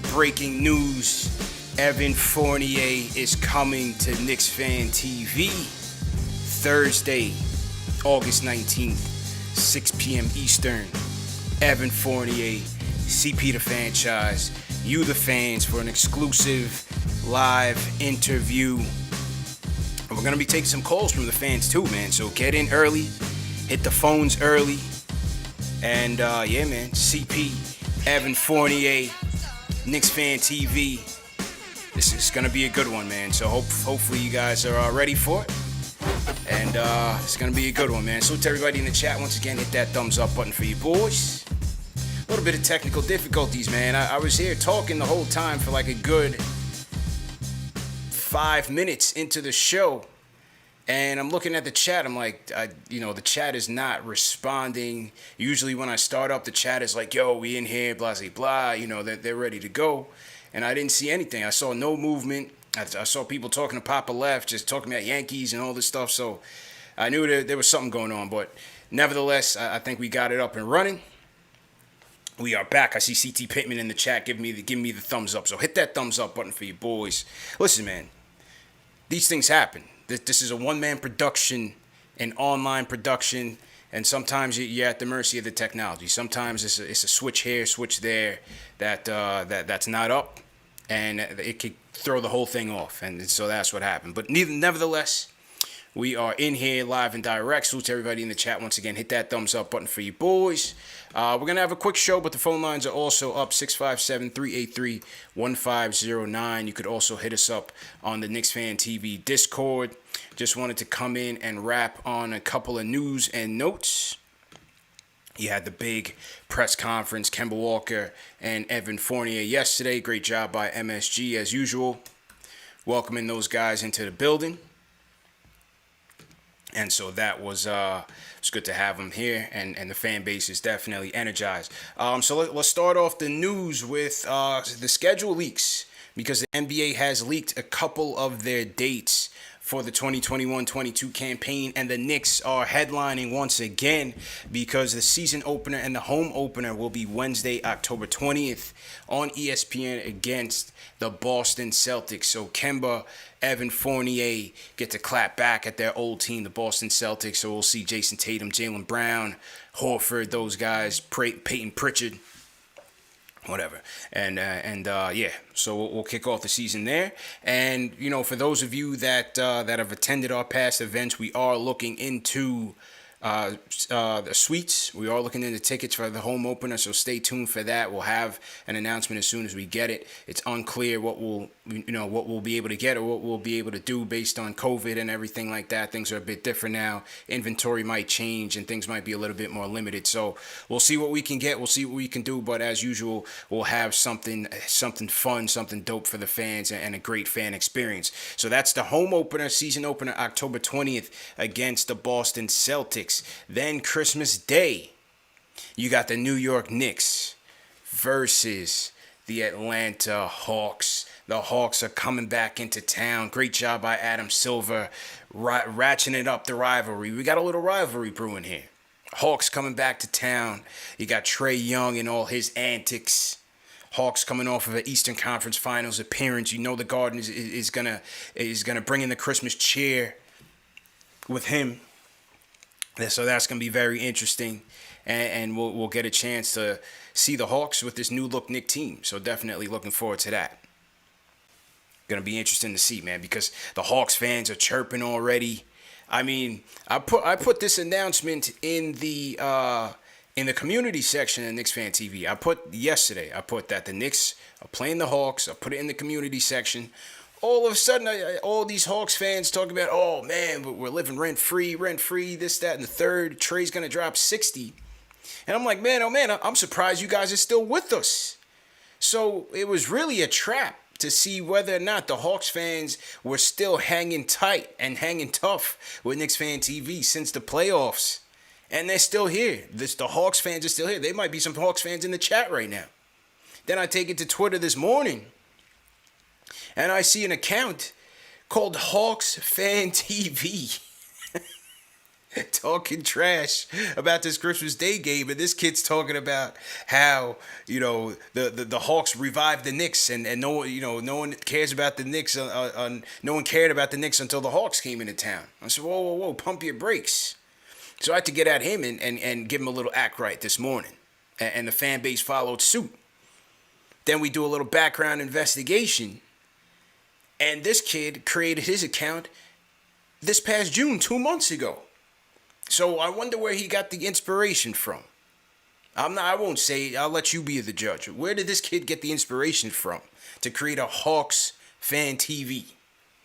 breaking news. Evan Fournier is coming to KnicksFanTV Thursday, August 19th, 6 p.m. Eastern. Evan Fournier, CP the franchise, you the fans, for an exclusive live interview. And we're going to be taking some calls from the fans too, man. So get in early, hit the phones early. And yeah, man, CP, Evan Fournier, KnicksFanTV. This is going to be a good one, man. So hopefully you guys are ready for it. And it's going to be a good one, man. Salute to everybody in the chat. Once again, hit that thumbs up button for you boys. A little bit of technical difficulties, man. I was here talking the whole time for like a good 5 minutes into the show. And I'm looking at the chat. I'm like, the chat is not responding. Usually when I start up, the chat is like, yo, we in here, blah, blah, blah. You know, they're ready to go. And I didn't see anything. I saw no movement. I saw people talking to Papa Left, just talking about Yankees and all this stuff. So I knew there was something going on. But nevertheless, I think we got it up and running. We are back. I see CT Pittman in the chat giving me the thumbs up. So hit that thumbs up button for you boys. Listen, man, these things happen. This is a one-man production, an online production, and sometimes you're at the mercy of the technology. Sometimes it's a switch here, switch there that's not up, and it could throw the whole thing off. And so that's what happened. But nevertheless, we are in here live and direct. Salute to everybody in the chat. Once again, hit that thumbs up button for you boys. We're going to have a quick show, but the phone lines are also up, 657-383-1509. You could also hit us up on the KnicksFanTV Discord. Just wanted to come in and wrap on a couple of news and notes. You had the big press conference, Kemba Walker and Evan Fournier yesterday. Great job by MSG, as usual, welcoming those guys into the building. And so that was it's good to have them here, and the fan base is definitely energized. So let's start off the news with the schedule leaks, because the NBA has leaked a couple of their dates for the 2021-22 campaign, and the Knicks are headlining once again because the season opener and the home opener will be Wednesday, October 20th on ESPN against the Boston Celtics. So Kemba, Evan Fournier get to clap back at their old team, the Boston Celtics. So we'll see Jason Tatum, Jaylen Brown, Horford, those guys, Peyton Pritchard, whatever. And yeah, so we'll kick off the season there. And, you know, for those of you that have attended our past events, we are looking into the suites. We are looking into tickets for the home opener, so stay tuned for that. We'll have an announcement as soon as we get it. It's unclear what we'll be able to get or what we'll be able to do based on COVID and everything like that. Things are a bit different now. Inventory might change and things might be a little bit more limited. So we'll see what we can get. We'll see what we can do. But as usual, we'll have something fun, something dope for the fans, and a great fan experience. So that's the home opener, season opener, October 20th against the Boston Celtics. Then Christmas Day, you got the New York Knicks versus the Atlanta Hawks. The Hawks are coming back into town. Great job by Adam Silver, ratcheting up the rivalry. We got a little rivalry brewing here. Hawks coming back to town. You got Trae Young and all his antics. Hawks coming off of an Eastern Conference Finals appearance. You know the Garden is gonna bring in the Christmas cheer with him. So that's going to be very interesting, and we'll get a chance to see the Hawks with this new look Knick team. So definitely looking forward to that. Going to be interesting to see, man, because the Hawks fans are chirping already. I mean, I put this announcement in the community section of KnicksFanTV. I put that the Knicks are playing the Hawks. I put it in the community section. All of a sudden, all these Hawks fans talking about, oh, man, but we're living rent-free, this, that, and the third. Trey's going to drop 60. And I'm like, man, oh, man, I'm surprised you guys are still with us. So it was really a trap to see whether or not the Hawks fans were still hanging tight and hanging tough with KnicksFanTV since the playoffs. And they're still here. The Hawks fans are still here. There might be some Hawks fans in the chat right now. Then I take it to Twitter this morning, and I see an account called KnicksFanTV. talking trash about this Christmas Day game, and this kid's talking about how the Hawks revived the Knicks, and no one no one cares about the Knicks. No one cared about the Knicks until the Hawks came into town. I said, whoa, pump your brakes. So I had to get at him and give him a little act right this morning, and the fan base followed suit. Then we do a little background investigation, and this kid created his account this past June, 2 months ago. So I wonder where he got the inspiration from. I won't say it. I'll let you be the judge. Where did this kid get the inspiration from to create a Hawks fan TV?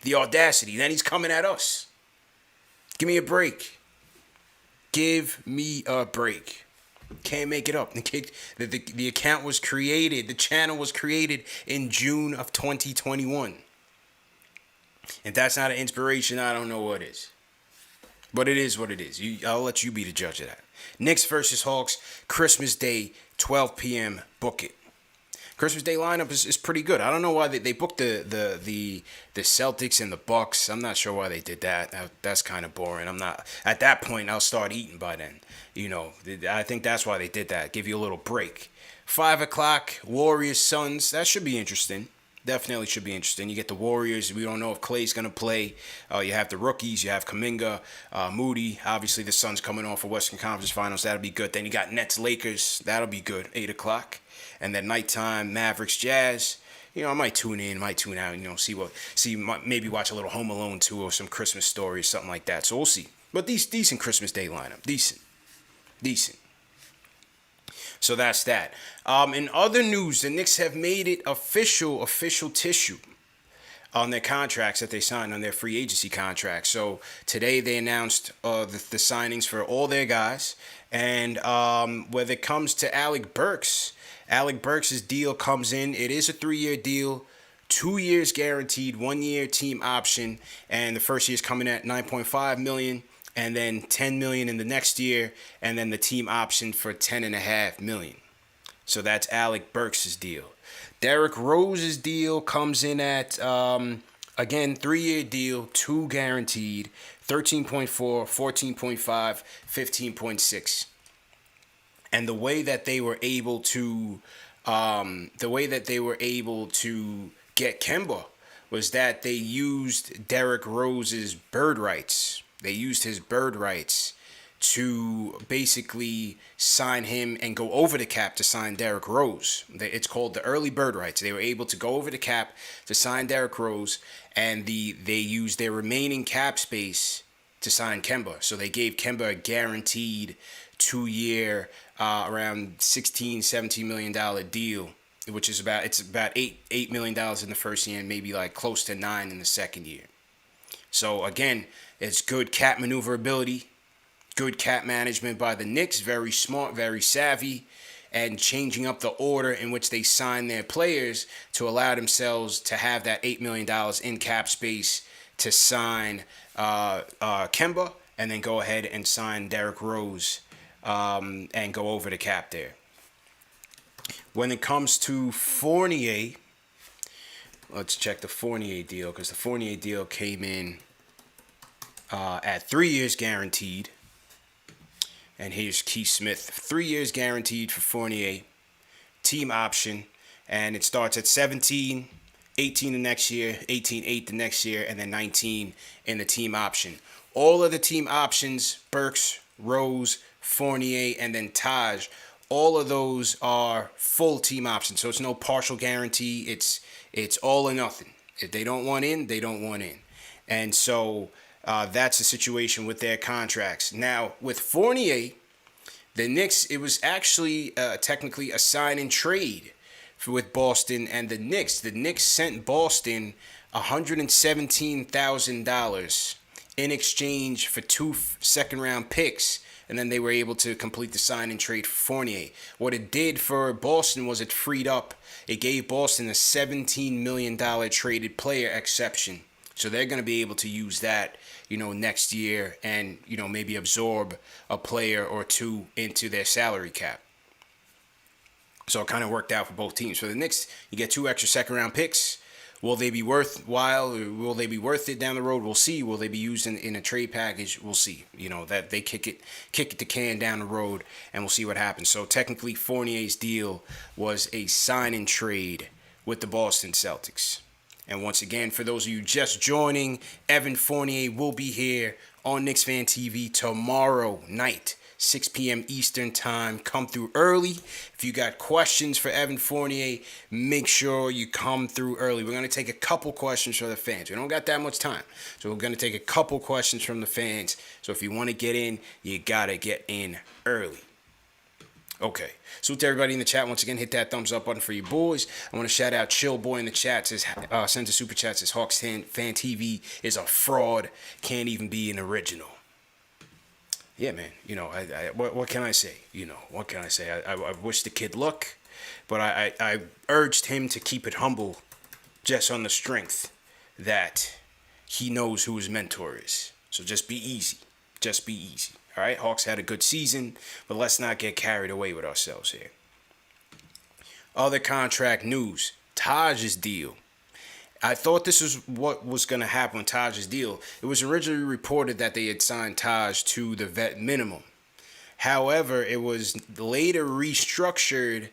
The audacity. Then he's coming at us. Give me a break. Give me a break. Can't make it up. The account was created. The channel was created in June of 2021. If that's not an inspiration, I don't know what is. But it is what it is. I'll let you be the judge of that. Knicks versus Hawks, Christmas Day, 12 p.m. Book it. Christmas Day lineup is pretty good. I don't know why they booked the Celtics and the Bucks. I'm not sure why they did that. That's kind of boring. I'm not at that point. I'll start eating by then. I think that's why they did that. Give you a little break. 5 o'clock, Warriors Suns. That should be interesting. Definitely should be interesting. You get the Warriors. We don't know if Clay's going to play. You have the rookies. You have Kuminga, Moody. Obviously, the Suns coming off of Western Conference Finals. That'll be good. Then you got Nets, Lakers. That'll be good. 8 o'clock. And then nighttime, Mavericks, Jazz. I might tune in, might tune out. Maybe watch a little Home Alone 2 or some Christmas story or something like that. So we'll see. But decent Christmas Day lineup. Decent. So that's that. In other news, the Knicks have made it official tissue on their contracts that they signed on their free agency contracts. So today they announced the signings for all their guys. And when it comes to Alec Burks' deal comes in. It is a 3-year deal, 2 years guaranteed, 1 year team option. And the first year is coming at $9.5 million. And then $10 million in the next year, and then the team option for $10.5 million. So that's Alec Burks' deal. Derrick Rose's deal comes in at, again, 3-year deal, 2 guaranteed, 13.4, 14.5, 15.6. And the way that they were able to get Kemba was that they used Derrick Rose's bird rights. They used his bird rights to basically sign him and go over the cap to sign Derrick Rose. It's called the early bird rights. They were able to go over the cap to sign Derrick Rose, and they used their remaining cap space to sign Kemba. So they gave Kemba a guaranteed 2-year, around $16-17 million deal, which is about $8 million in the first year and maybe like close to $9 million in the second year. So again, it's good cap maneuverability, good cap management by the Knicks, very smart, very savvy, and changing up the order in which they sign their players to allow themselves to have that $8 million in cap space to sign Kemba, and then go ahead and sign Derrick Rose and go over the cap there. When it comes to Fournier, let's check the Fournier deal, because the Fournier deal came in at 3 years guaranteed. And here's Keith Smith. 3 years guaranteed for Fournier. Team option. And it starts at 17, 18 the next year, 18-8 the next year, and then 19 in the team option. All of the team options, Burks, Rose, Fournier, and then Taj, all of those are full team options. So it's no partial guarantee. It's all or nothing. If they don't want in, they don't want in. And so that's the situation with their contracts. Now, with Fournier, the Knicks, it was actually technically a sign and trade with Boston and the Knicks. The Knicks sent Boston $117,000 in exchange for 2 second-round picks, and then they were able to complete the sign and trade for Fournier. What it did for Boston was it freed up. It gave Boston a $17 million traded player exception. So they're going to be able to use that, next year and, maybe absorb a player or two into their salary cap. So it kind of worked out for both teams. For the Knicks, you get 2 extra second-round picks, Will they be worthwhile? Or will they be worth it down the road? We'll see. Will they be used in a trade package? We'll see. That they kick the can down the road, and we'll see what happens. So technically, Fournier's deal was a sign and trade with the Boston Celtics. And once again, for those of you just joining, Evan Fournier will be here on KnicksFanTV tomorrow night, 6 p.m. Eastern Time. Come through early. If you got questions for Evan Fournier, make sure you come through early. We're going to take a couple questions from the fans. We don't got that much time, so we're going to take a couple questions from the fans. So if you want to get in, you got to get in early. Okay, salute to everybody in the chat. Once again, hit that thumbs up button for you boys. I want to shout out Chill Boy in the chat. Says, sends a super chat. Says, Hawks Fan TV is a fraud. Can't even be an original. Yeah, man. What can I say? What can I say? I wish the kid luck, but I urged him to keep it humble just on the strength that he knows who his mentor is. So just be easy. Just be easy. All right, Hawks had a good season, but let's not get carried away with ourselves here. Other contract news, Taj's deal. I thought this was what was going to happen with Taj's deal. It was originally reported that they had signed Taj to the vet minimum. However, it was later restructured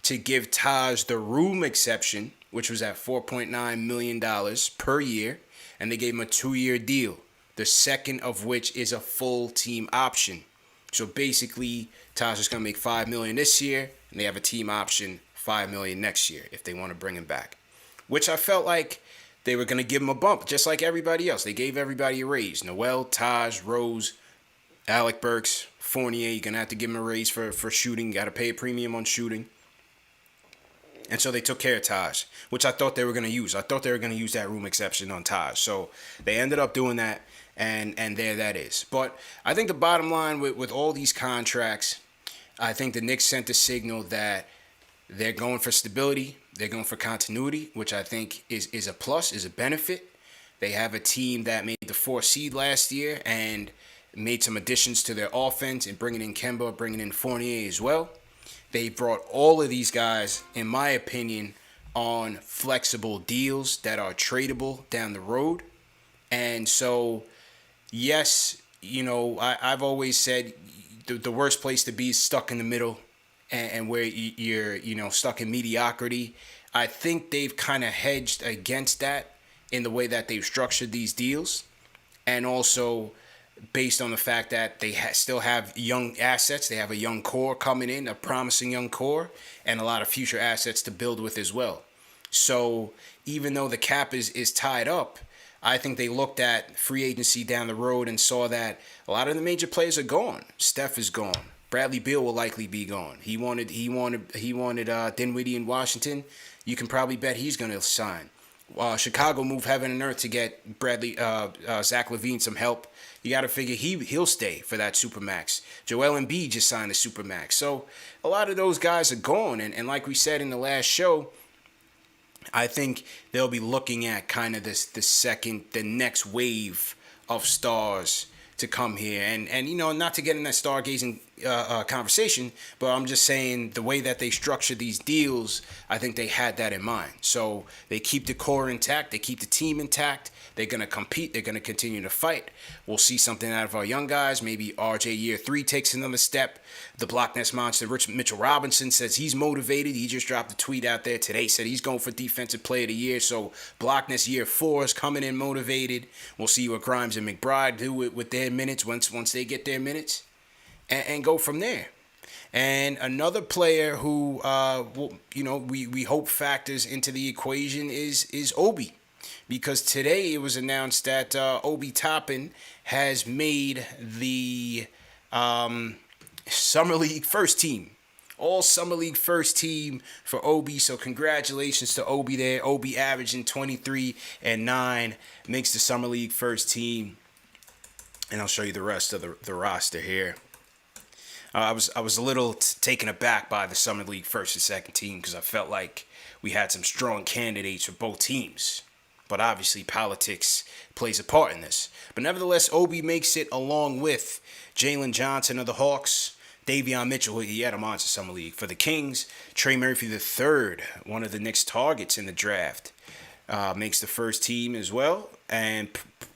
to give Taj the room exception, which was at $4.9 million per year, and they gave him a 2-year deal. The second of which is a full team option. So basically, Taj is going to make $5 million this year, and they have a team option $5 million next year if they want to bring him back. Which I felt like they were going to give him a bump, just like everybody else. They gave everybody a raise. Noel, Taj, Rose, Alec Burks, Fournier. You're going to have to give him a raise for shooting. You got to pay a premium on shooting. And so they took care of Taj, which I thought they were going to use. I thought they were going to use that room exception on Taj. So they ended up doing that. And there that is. But I think the bottom line with all these contracts, I think the Knicks sent a signal that they're going for stability. They're going for continuity, which I think is a plus, is a benefit. They have a team that made the 4th seed last year and made some additions to their offense and bringing in Kemba, bringing in Fournier as well. They brought all of these guys, in my opinion, on flexible deals that are tradable down the road. And so, yes, I've always said the worst place to be is stuck in the middle and where you're stuck in mediocrity. I think they've kind of hedged against that in the way that they've structured these deals. And also based on the fact that they still have young assets. They have a young core coming in, a promising young core, and a lot of future assets to build with as well. So even though the cap is tied up, I think they looked at free agency down the road and saw that a lot of the major players are gone. Steph is gone. Bradley Beal will likely be gone. He wanted Dinwiddie in Washington. You can probably bet he's going to sign. Chicago moved heaven and earth to get Zach LaVine some help. You got to figure he'll stay for that Supermax. Joel Embiid just signed a Supermax. So a lot of those guys are gone. And like we said in the last show, I think they'll be looking at kind of the next wave of stars to come here. And not to get in that stargazing conversation, but I'm just saying the way that they structure these deals, I think they had that in mind. So they keep the core intact. They keep the team intact. They're going to compete. They're going to continue to fight. We'll see something out of our young guys. Maybe RJ year 3 takes another step. The Block Nest Monster, Mitchell Robinson, says he's motivated. He just dropped a tweet out there today, said he's going for Defensive Player of the Year. So Block Nest year 4 is coming in motivated. We'll see what Grimes and McBride do with their minutes once they get their minutes, and go from there. And another player who we hope factors into the equation is Obi. Because today it was announced that Obi Toppin has made the Summer League first team. All Summer League first team for Obi. So congratulations to Obi there. Obi averaging 23 and 9. Makes the Summer League first team. And I'll show you the rest of the roster here. I was a little taken aback by the Summer League first and second team because I felt like we had some strong candidates for both teams. But obviously politics plays a part in this. But nevertheless, Obi makes it along with Jalen Johnson of the Hawks, Davion Mitchell, he had a monster Summer League for the Kings, Trey Murphy III, one of the Knicks targets in the draft, makes the first team as well. And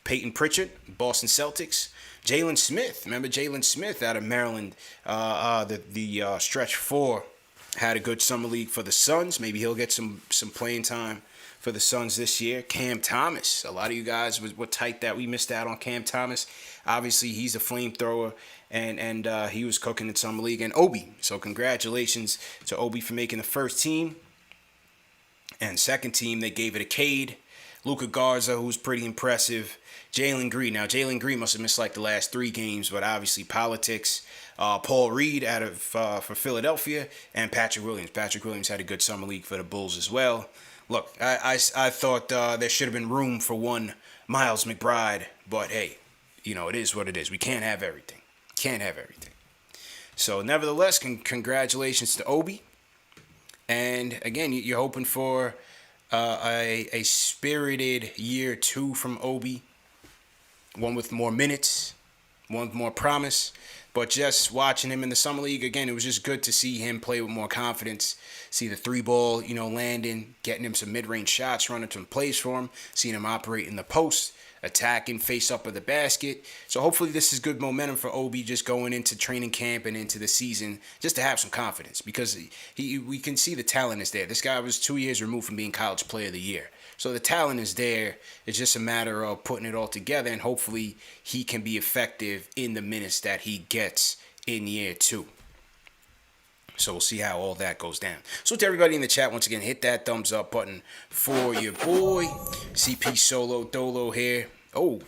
Peyton Pritchard, Boston Celtics. Jalen Smith, remember Jalen Smith out of Maryland, the stretch four, had a good summer league for the Suns. Maybe he'll get some playing time for the Suns this year. Cam Thomas, a lot of you guys were tight that we missed out on Cam Thomas. Obviously, he's a flamethrower, and he was cooking in summer league. And Obi, so congratulations to Obi for making the first team. And second team, they gave it a Cade. Luka Garza, who's pretty impressive. Jalen Green. Now, Jalen Green must have missed like the last 3 games, but obviously politics. Paul Reed out of for Philadelphia, and Patrick Williams. Patrick Williams had a good summer league for the Bulls as well. Look, I thought there should have been room for one Miles McBride, but hey, it is what it is. We can't have everything. Can't have everything. So, nevertheless, congratulations to Obi. And again, you're hoping for a spirited year 2 from Obi. One with more minutes, one with more promise. But just watching him in the summer league, again, it was just good to see him play with more confidence. See the 3-ball, landing, getting him some mid-range shots, running some plays for him. Seeing him operate in the post, attacking, face up of the basket. So hopefully this is good momentum for Obi just going into training camp and into the season, just to have some confidence, because we can see the talent is there. This guy was 2 years removed from being College Player of the Year. So the talent is there. It's just a matter of putting it all together, and hopefully he can be effective in the minutes that he gets in year 2. So we'll see how all that goes down. So to everybody in the chat, once again, hit that thumbs up button for your boy. CP Solo Dolo here. Oh,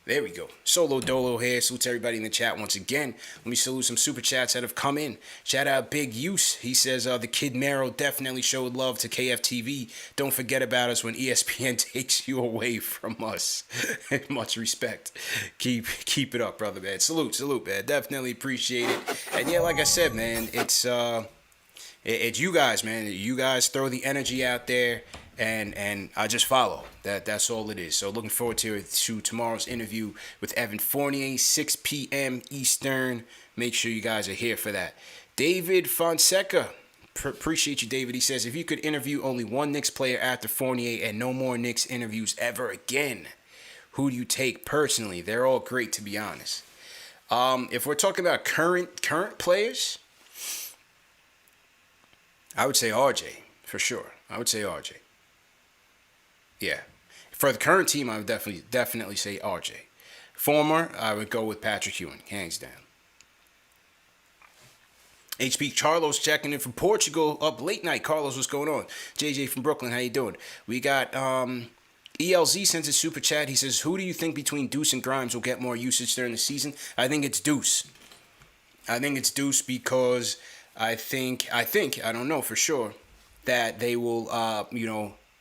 there we go. Solo Dolo here. Salute to everybody in the chat once again. Let me salute some super chats that have come in. Shout out Big Use. He says, the Kid Mero definitely showed love to KFTV. Don't forget about us when ESPN takes you away from us. Much respect. Keep it up, brother, man. Salute, man. Definitely appreciate it. And yeah, like I said, man, it's you guys, man. You guys throw the energy out there. And I just follow. That's all it is. So looking forward to tomorrow's interview with Evan Fournier, 6 p.m. Eastern. Make sure you guys are here for that. David Fonseca. Appreciate you, David. He says, if you could interview only one Knicks player after Fournier and no more Knicks interviews ever again, who do you take personally? They're all great, to be honest. If we're talking about current players, I would say RJ, for sure. I would say RJ. Yeah. For the current team, I would definitely say RJ. Former, I would go with Patrick Ewing, hands down. HP Carlos checking in from Portugal, up late night. Carlos, what's going on? JJ from Brooklyn, how you doing? We got ELZ sends a super chat. He says, who do you think between Deuce and Grimes will get more usage during the season? I think it's Deuce. I think it's Deuce because I don't know for sure, that they will,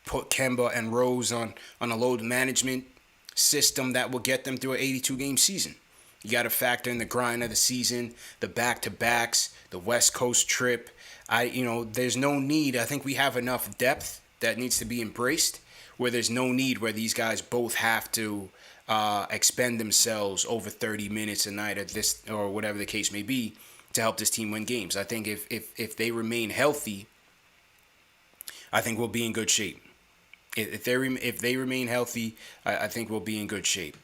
put Kemba and Rose on a load management system that will get them through an 82-game season. You got to factor in the grind of the season, the back-to-backs, the West Coast trip. There's no need. I think we have enough depth that needs to be embraced, where there's no need where these guys both have to expend themselves over 30 minutes a night at this, or whatever the case may be, to help this team win games. I think if they remain healthy, I think we'll be in good shape. If they remain healthy, I think we'll be in good shape.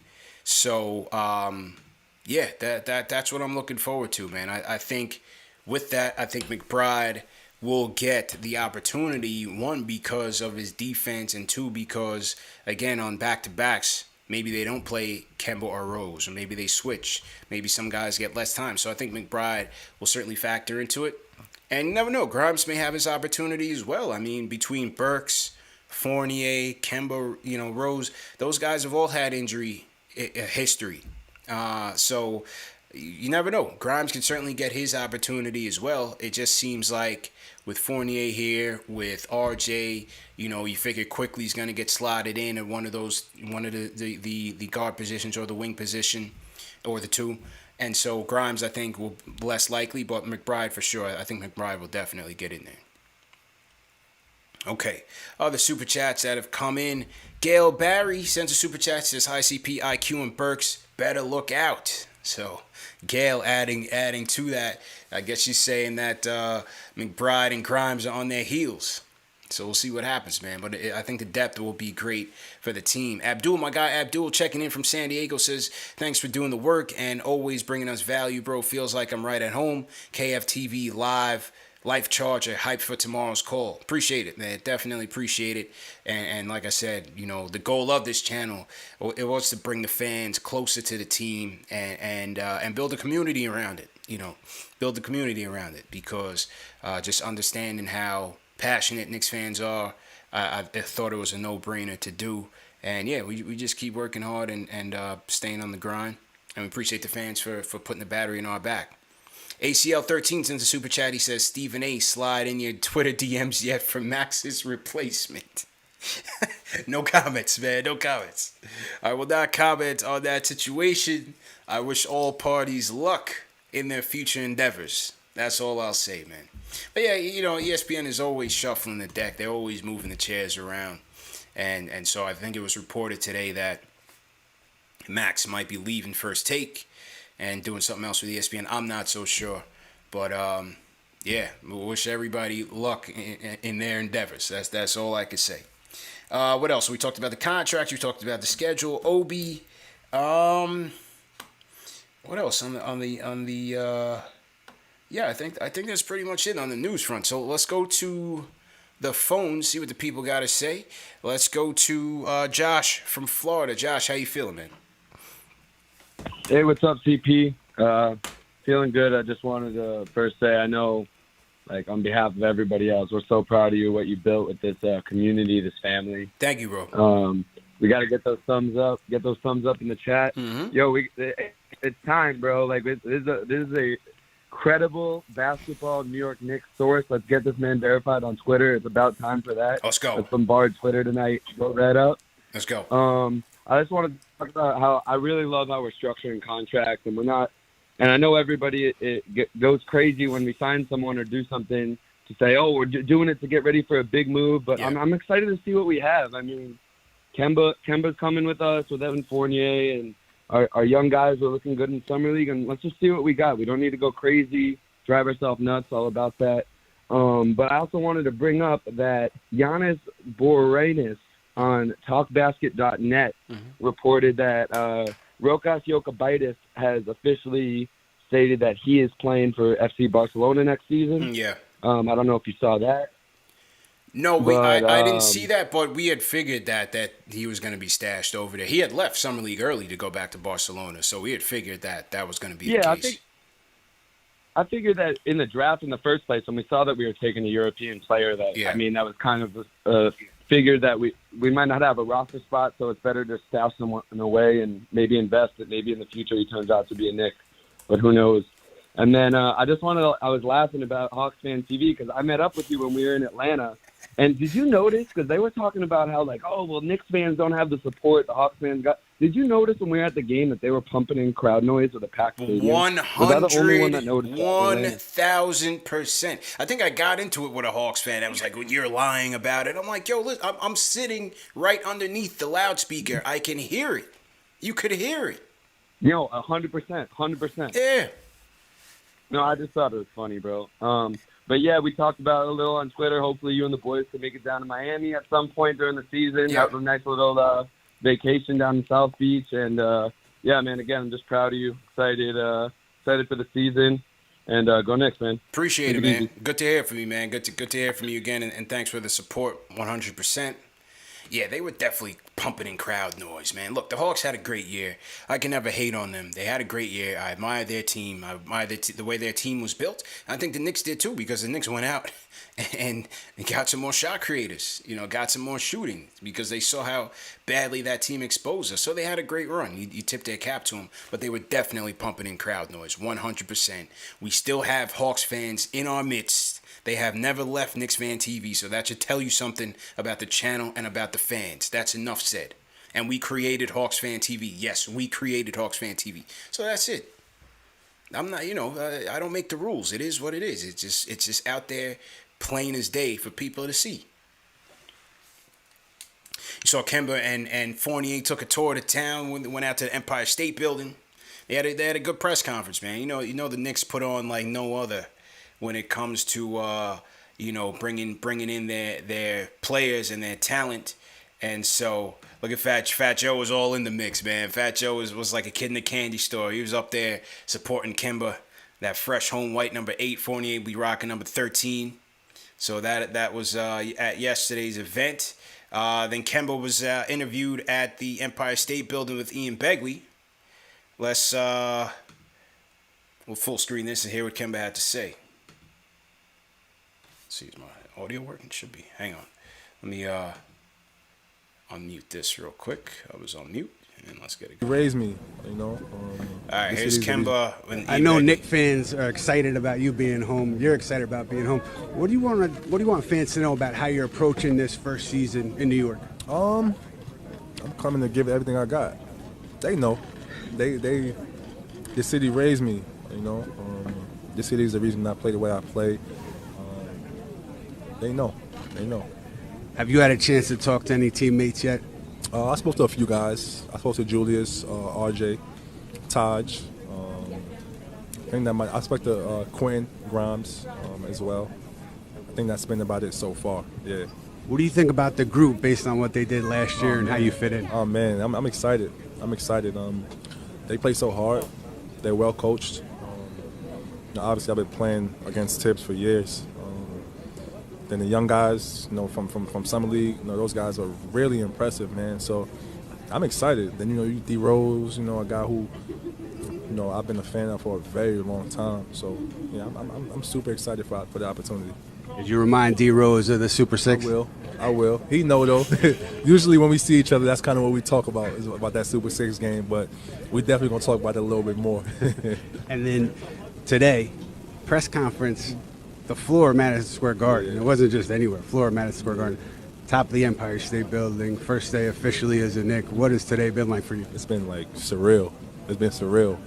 So, that's what I'm looking forward to, man. I think with that, I think McBride will get the opportunity, 1, because of his defense, and 2, because, again, on back-to-backs, maybe they don't play Kemba or Rose, or maybe they switch. Maybe some guys get less time. So I think McBride will certainly factor into it. And you never know, Grimes may have his opportunity as well. I mean, between Burks, Fournier, Kemba, Rose, those guys have all had injury history. So you never know. Grimes can certainly get his opportunity as well. It just seems like with Fournier here, with RJ, you figure Quickly's going to get slotted in at one of the guard positions or the wing position, or the 2. And so Grimes, I think, will less likely, but McBride for sure. I think McBride will definitely get in there. Okay, other super chats that have come in. Gail Barry sends a super chat, says, hi CP, IQ, and Burks, better look out. So Gail adding to that. I guess she's saying that McBride and Grimes are on their heels. So we'll see what happens, man. But I think the depth will be great for the team. Abdul, my guy Abdul, checking in from San Diego, says, thanks for doing the work and always bringing us value, bro. Feels like I'm right at home. KFTV live. Life Charger, hyped for tomorrow's call. Appreciate it, man. Definitely appreciate it. And like I said, the goal of this channel, it was to bring the fans closer to the team and build a community around it. Build the community around it because just understanding how passionate Knicks fans are, I thought it was a no-brainer to do. And yeah, we just keep working hard and staying on the grind. And we appreciate the fans for putting the battery in our back. ACL 13 sends a super chat. He says, Stephen A, slide in your Twitter DMs yet for Max's replacement. No comments, man. No comments. I will not comment on that situation. I wish all parties luck in their future endeavors. That's all I'll say, man. But yeah, ESPN is always shuffling the deck. They're always moving the chairs around. And so I think it was reported today that Max might be leaving First Take and doing something else with ESPN. I'm not so sure. But, yeah, we wish everybody luck in their endeavors. That's all I could say. What else? We talked about the contract. We talked about the schedule. Obi. What else on the yeah, I think that's pretty much it on the news front. So let's go to the phone, see what the people got to say. Let's go to Josh from Florida. Josh, how you feeling, man? Hey, what's up, CP? Feeling good. I just wanted to first say I know, like, on behalf of everybody else, we're so proud of you, what you built with this community, this family. Thank you, bro. We got to get those thumbs up. Get those thumbs up in the chat. Mm-hmm. Yo, it's time, bro. Like, this is a credible basketball New York Knicks source. Let's get this man verified on Twitter. It's about time for that. Let's go. Let's bombard Twitter tonight. Vote that up. Let's go. I just want to talk about how I really love how we're structuring contracts, and we're not. And I know everybody goes crazy when we sign someone or do something to say, "Oh, we're doing it to get ready for a big move." But yeah. I'm excited to see what we have. I mean, Kemba's coming with us with Evan Fournier, and our young guys are looking good in summer league. And let's just see what we got. We don't need to go crazy, drive ourselves nuts. All about that. But I also wanted to bring up that Giannis Boreanaz on TalkBasket.net reported that Rokas Jokubaitis has officially stated that he is playing for FC Barcelona next season. Yeah. I don't know if you saw that. No, I didn't see that, but we had figured that he was going to be stashed over there. He had left Summer League early to go back to Barcelona, so we had figured that was going to be the case. I figured that in the draft in the first place, when we saw that we were taking a European player, that that was kind of figured that we might not have a roster spot, so it's better to stash someone away and maybe invest that maybe in the future he turns out to be a Knick, but who knows. And then I was laughing about KnicksFanTV because I met up with you when we were in Atlanta. And did you notice, because they were talking about how, like, oh, well, Knicks fans don't have the support the Hawks fans got. Did you notice when we were at the game that they were pumping in crowd noise with a packed stadium? 1,000%. I think I got into it with a Hawks fan that was like, well, you're lying about it. I'm like, yo, listen, I'm sitting right underneath the loudspeaker. I can hear it. You could hear it. 100%. Yeah. No, I just thought it was funny, bro. But, yeah, we talked about it a little on Twitter. Hopefully you and the boys can make it down to Miami at some point during the season. Yeah. Have a nice little vacation down in South Beach. And, yeah, man, again, I'm just proud of you. Excited for the season. And go Knicks, man. Appreciate it, man. Good to hear from you, man. Good to hear from you again. And thanks for the support, 100%. Yeah, they were definitely pumping in crowd noise, man. Look, the Hawks had a great year. I can never hate on them. They had a great year. I admire their team. I admire the way their team was built. I think the Knicks did too, because the Knicks went out and got some more shot creators, got some more shooting, because they saw how badly that team exposed us. So they had a great run. You tip their cap to them, but they were definitely pumping in crowd noise, 100%. We still have Hawks fans in our midst. They have never left KnicksFanTV, so that should tell you something about the channel and about the fans. That's enough said. And we created KnicksFanTV. Yes, we created KnicksFanTV. So that's it. I'm not, I don't make the rules. It is what it is. It's just out there, plain as day for people to see. You saw Kemba and Fournier took a tour of the town, went out to the Empire State Building. They had a good press conference, man. You know the Knicks put on like no other when it comes to bringing in their players and their talent. And so look at Fat Joe was all in the mix, man. Fat Joe was like a kid in a candy store. He was up there supporting Kemba, that fresh home white number 8. Fournier be rocking number 13. So that was at yesterday's event. Then Kemba was interviewed at the Empire State Building with Ian Begley. Let's we'll full screen this and hear what Kemba had to say. Let's see, is my audio working? Should be. Hang on. Let me unmute this real quick. I was on mute, and let's get it going. Raised me, All right, here's Kemba. I know Knicks fans are excited about you being home. You're excited about being home. What do you want fans to know about how you're approaching this first season in New York? I'm coming to give it everything I got. They know. The city raised me, the city is the reason I play the way I play. They know. Have you had a chance to talk to any teammates yet? I spoke to a few guys. I spoke to Julius, RJ, Taj. I spoke to Quinn Grimes as well. I think that's been about it so far. Yeah. What do you think about the group based on what they did last year and how you fit in? Oh man, I'm excited. They play so hard. They're well coached. Obviously, I've been playing against Tibbs for years. Then the young guys, from Summer League, those guys are really impressive, man. So I'm excited. Then, you D Rose, a guy who, I've been a fan of for a very long time. So, yeah, I'm super excited for the opportunity. Did you remind D Rose of the Super Six? I will. He know though. Usually when we see each other, that's kind of what we talk about, is about that Super Six game. But we definitely gonna talk about it a little bit more. And then today, press conference. The floor of Madison Square Garden. It wasn't just anywhere. Floor of Madison Square Garden. Top of the Empire State Building. First day officially as a Knick. What has today been like for you? It's been like surreal. It's been surreal.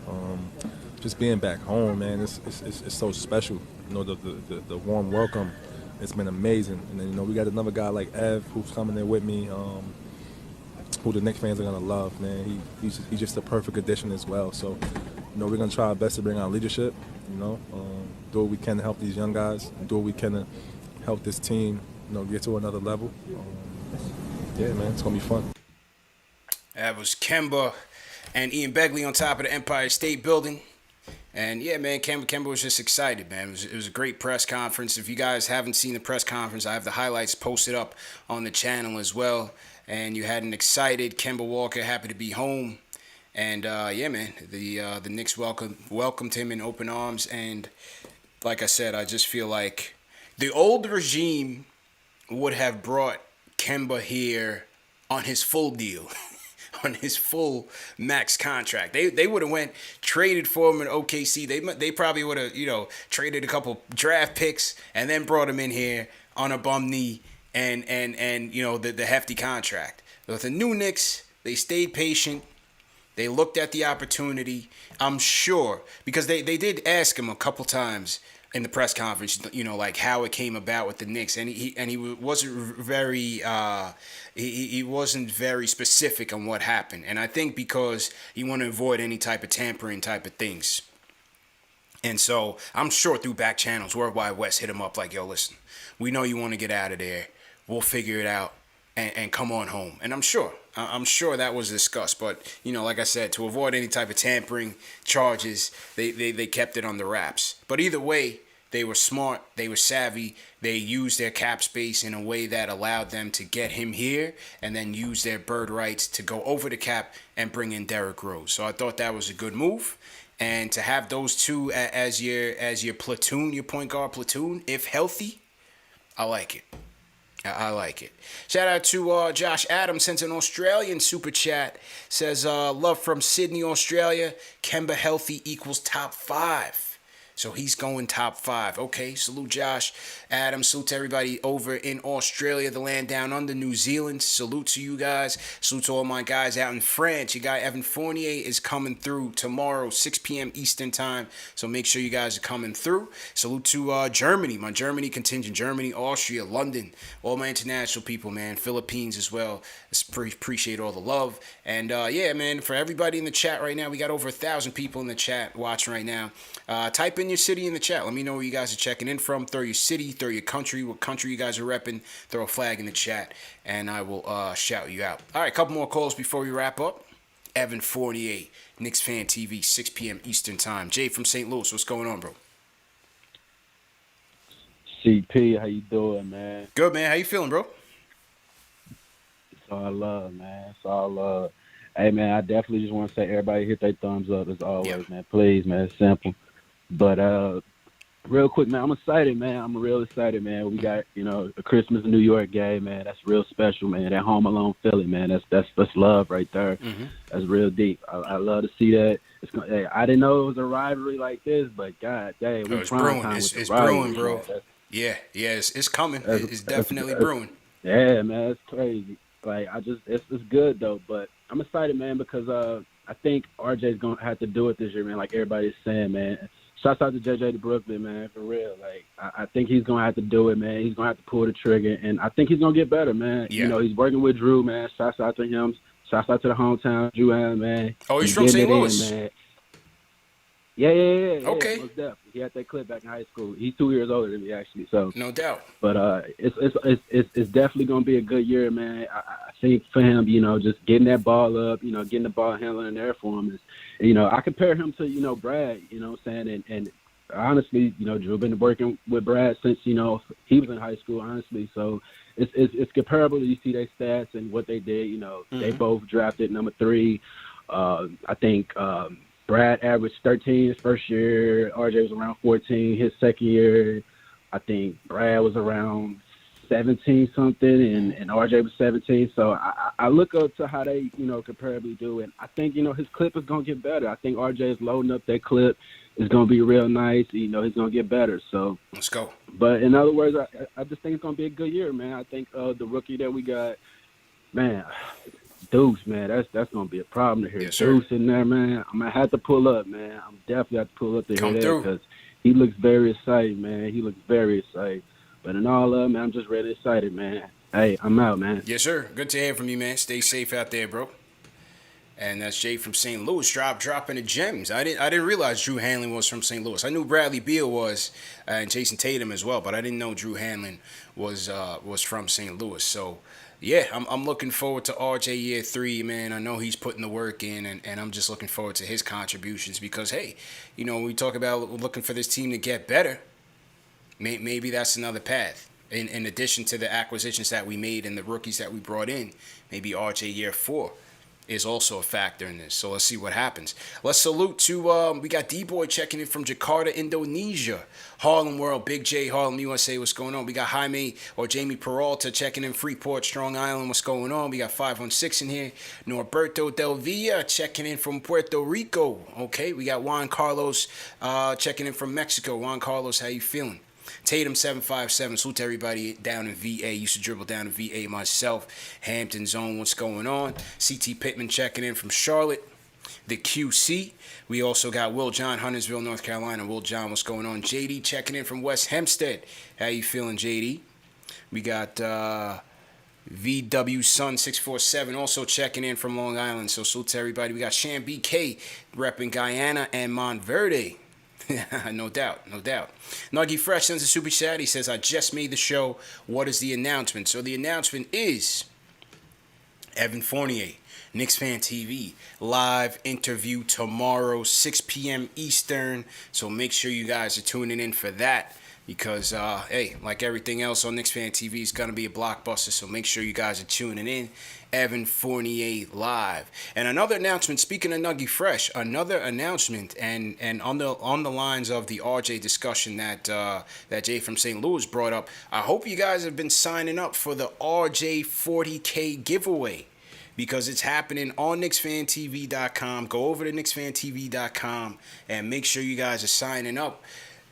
Just being back home, man. It's so special. The warm welcome. It's been amazing. And then we got another guy like Ev who's coming in with me, who the Knicks fans are gonna love, man. He's just a perfect addition as well. So we're gonna try our best to bring our leadership. Do what we can to help these young guys, and do what we can to help this team, get to another level. Yeah, man, it's gonna be fun. That was Kemba and Ian Begley on top of the Empire State Building. And yeah, man, Kemba was just excited, man. It was a great press conference. If you guys haven't seen the press conference, I have the highlights posted up on the channel as well. And you had an excited Kemba Walker, happy to be home. And yeah, man, the Knicks welcomed him in open arms. And like I said, I just feel like the old regime would have brought Kemba here on his full deal, on his full max contract. They would have went traded for him in OKC. They probably would have traded a couple draft picks and then brought him in here on a bum knee and the hefty contract. But the new Knicks, they stayed patient. They looked at the opportunity. I'm sure, because they did ask him a couple times in the press conference, like how it came about with the Knicks, and he wasn't very he wasn't very specific on what happened, and I think because he wanted to avoid any type of tampering type of things. And so I'm sure through back channels, Worldwide West hit him up like, yo, listen, we know you want to get out of there. We'll figure it out and come on home. And I'm sure that was discussed. But, like I said, to avoid any type of tampering charges, they kept it on the wraps. But either way, they were smart. They were savvy. They used their cap space in a way that allowed them to get him here and then use their bird rights to go over the cap and bring in Derrick Rose. So I thought that was a good move. And to have those two as your platoon, your point guard platoon, if healthy, I like it. I like it. Shout out to Josh Adams, sent an Australian super chat. Says, love from Sydney, Australia. Kemba healthy equals top 5. So he's going top 5. Okay, salute Josh Adams. Salute to everybody over in Australia, the land down under, New Zealand. Salute to you guys. Salute to all my guys out in France. Your guy Evan Fournier is coming through tomorrow, 6 p.m. Eastern time. So make sure you guys are coming through. Salute to Germany, my Germany contingent. Germany, Austria, London. All my international people, man. Philippines as well. Appreciate all the love. And yeah, man, for everybody in the chat right now, we got over 1,000 people in the chat watching right now. Type in your city in the chat. Let me know where you guys are checking in from. Throw your city, throw your country, what country you guys are repping. Throw a flag in the chat, and I will shout you out. All right, a couple more calls before we wrap up. Evan Fournier, KnicksFanTV, 6 p.m. Eastern Time. Jay from St. Louis, what's going on, bro? CP, how you doing, man? Good, man. How you feeling, bro? It's all love, man. It's all love. Hey, man, I definitely just want to say everybody hit their thumbs up as always, Yeah. man. Please, man. It's simple. But real quick, man, I'm excited, man. I'm real excited, man. We got, a Christmas New York game, man. That's real special, man. That Home Alone feeling, man. That's love right there. Mm-hmm. That's real deep. I love to see that. Hey, I didn't know it was a rivalry like this, but God dang, Oh, we it's prime brewing. time It's with the brewing, rivalry, bro. man. Yeah, it's coming. That's- It's definitely that's- brewing. Yeah, man, it's crazy. Like it's good though. But I'm excited, man, because I think RJ's gonna have to do it this year, man. Like everybody's saying, man. Shouts out to JJ to Brooklyn, man, for real. Like I think he's gonna have to do it, man. He's gonna have to pull the trigger, and I think he's gonna get better, man. Yeah. He's working with Drew, man. Shouts out to him. Shouts out to the hometown, Drew Allen, man. Oh, he's from getting St. it in, Louis? man. Yeah. Okay. Most definitely. He had that clip back in high school. He's 2 years older than me, actually. So. No doubt. But it's definitely gonna be a good year, man. I think for him, just getting that ball up, getting the ball handling there for him is, I compare him to, Brad, what I'm saying, and honestly, Drew been working with Brad since, he was in high school, honestly. So it's comparable. You see their stats and what they did. They both drafted number 3. I think Brad averaged 13 his first year. RJ was around 14 his second year. I think Brad was around 17 something, and RJ was 17. So I look up to how they, comparably do, and I think, his clip is gonna get better. I think RJ is loading up that clip. It's gonna be real nice. He's gonna get better. So Let's go. But in other words, I just think it's gonna be a good year, man. I think the rookie that we got, man. Deuce, man, that's gonna be a problem to hear. Yes, sir. Deuce in there, man. I'm gonna have to pull up, man. I'm definitely have to pull up to Come hear through. that because he looks very excited, man. He looks very excited. But in all of, man, I'm just really excited, man. Hey, I'm out, man. Yes, sir. Good to hear from you, man. Stay safe out there, bro. And that's Jay from St. Louis, dropping the gems. I didn't realize Drew Hanlon was from St. Louis. I knew Bradley Beal was, and Jason Tatum as well, but I didn't know Drew Hanlon was from St. Louis. So, yeah, I'm looking forward to RJ year 3, man. I know he's putting the work in, and I'm just looking forward to his contributions because, hey, when we talk about looking for this team to get better, maybe that's another path. In addition to the acquisitions that we made and the rookies that we brought in, maybe RJ year 4 is also a factor in this. So let's see what happens. Let's salute to, we got D-Boy checking in from Jakarta, Indonesia. Harlem World, Big J, Harlem, USA, what's going on? We got Jaime or Jamie Peralta checking in Freeport, Strong Island, what's going on? We got 516 in here. Norberto Del Villa checking in from Puerto Rico. Okay, we got Juan Carlos checking in from Mexico. Juan Carlos, how you feeling? Tatum 757, salute to everybody down in VA. Used to dribble down in VA myself. Hampton Zone, what's going on? CT Pittman checking in from Charlotte. The QC. We also got Will John, Huntersville, North Carolina. Will John, what's going on? JD checking in from West Hempstead. How you feeling, JD? We got VW Sun 647 also checking in from Long Island. So salute to everybody. We got Sham BK repping Guyana and Montverde. No doubt. Nuggy Fresh sends a super chat. He says, I just made the show. What is the announcement? So the announcement is Evan Fournier, KnicksFanTV, live interview tomorrow, 6 p.m. Eastern. So make sure you guys are tuning in for that. Because, hey, like everything else on KnicksFanTV, it's going to be a blockbuster. So make sure you guys are tuning in. Evan Fournier live. And another announcement, speaking of Nuggy Fresh, another announcement, and on the lines of the RJ discussion that Jay from St. Louis brought up, I hope you guys have been signing up for the RJ 40K giveaway. Because it's happening on KnicksFanTV.com. Go over to KnicksFanTV.com and make sure you guys are signing up.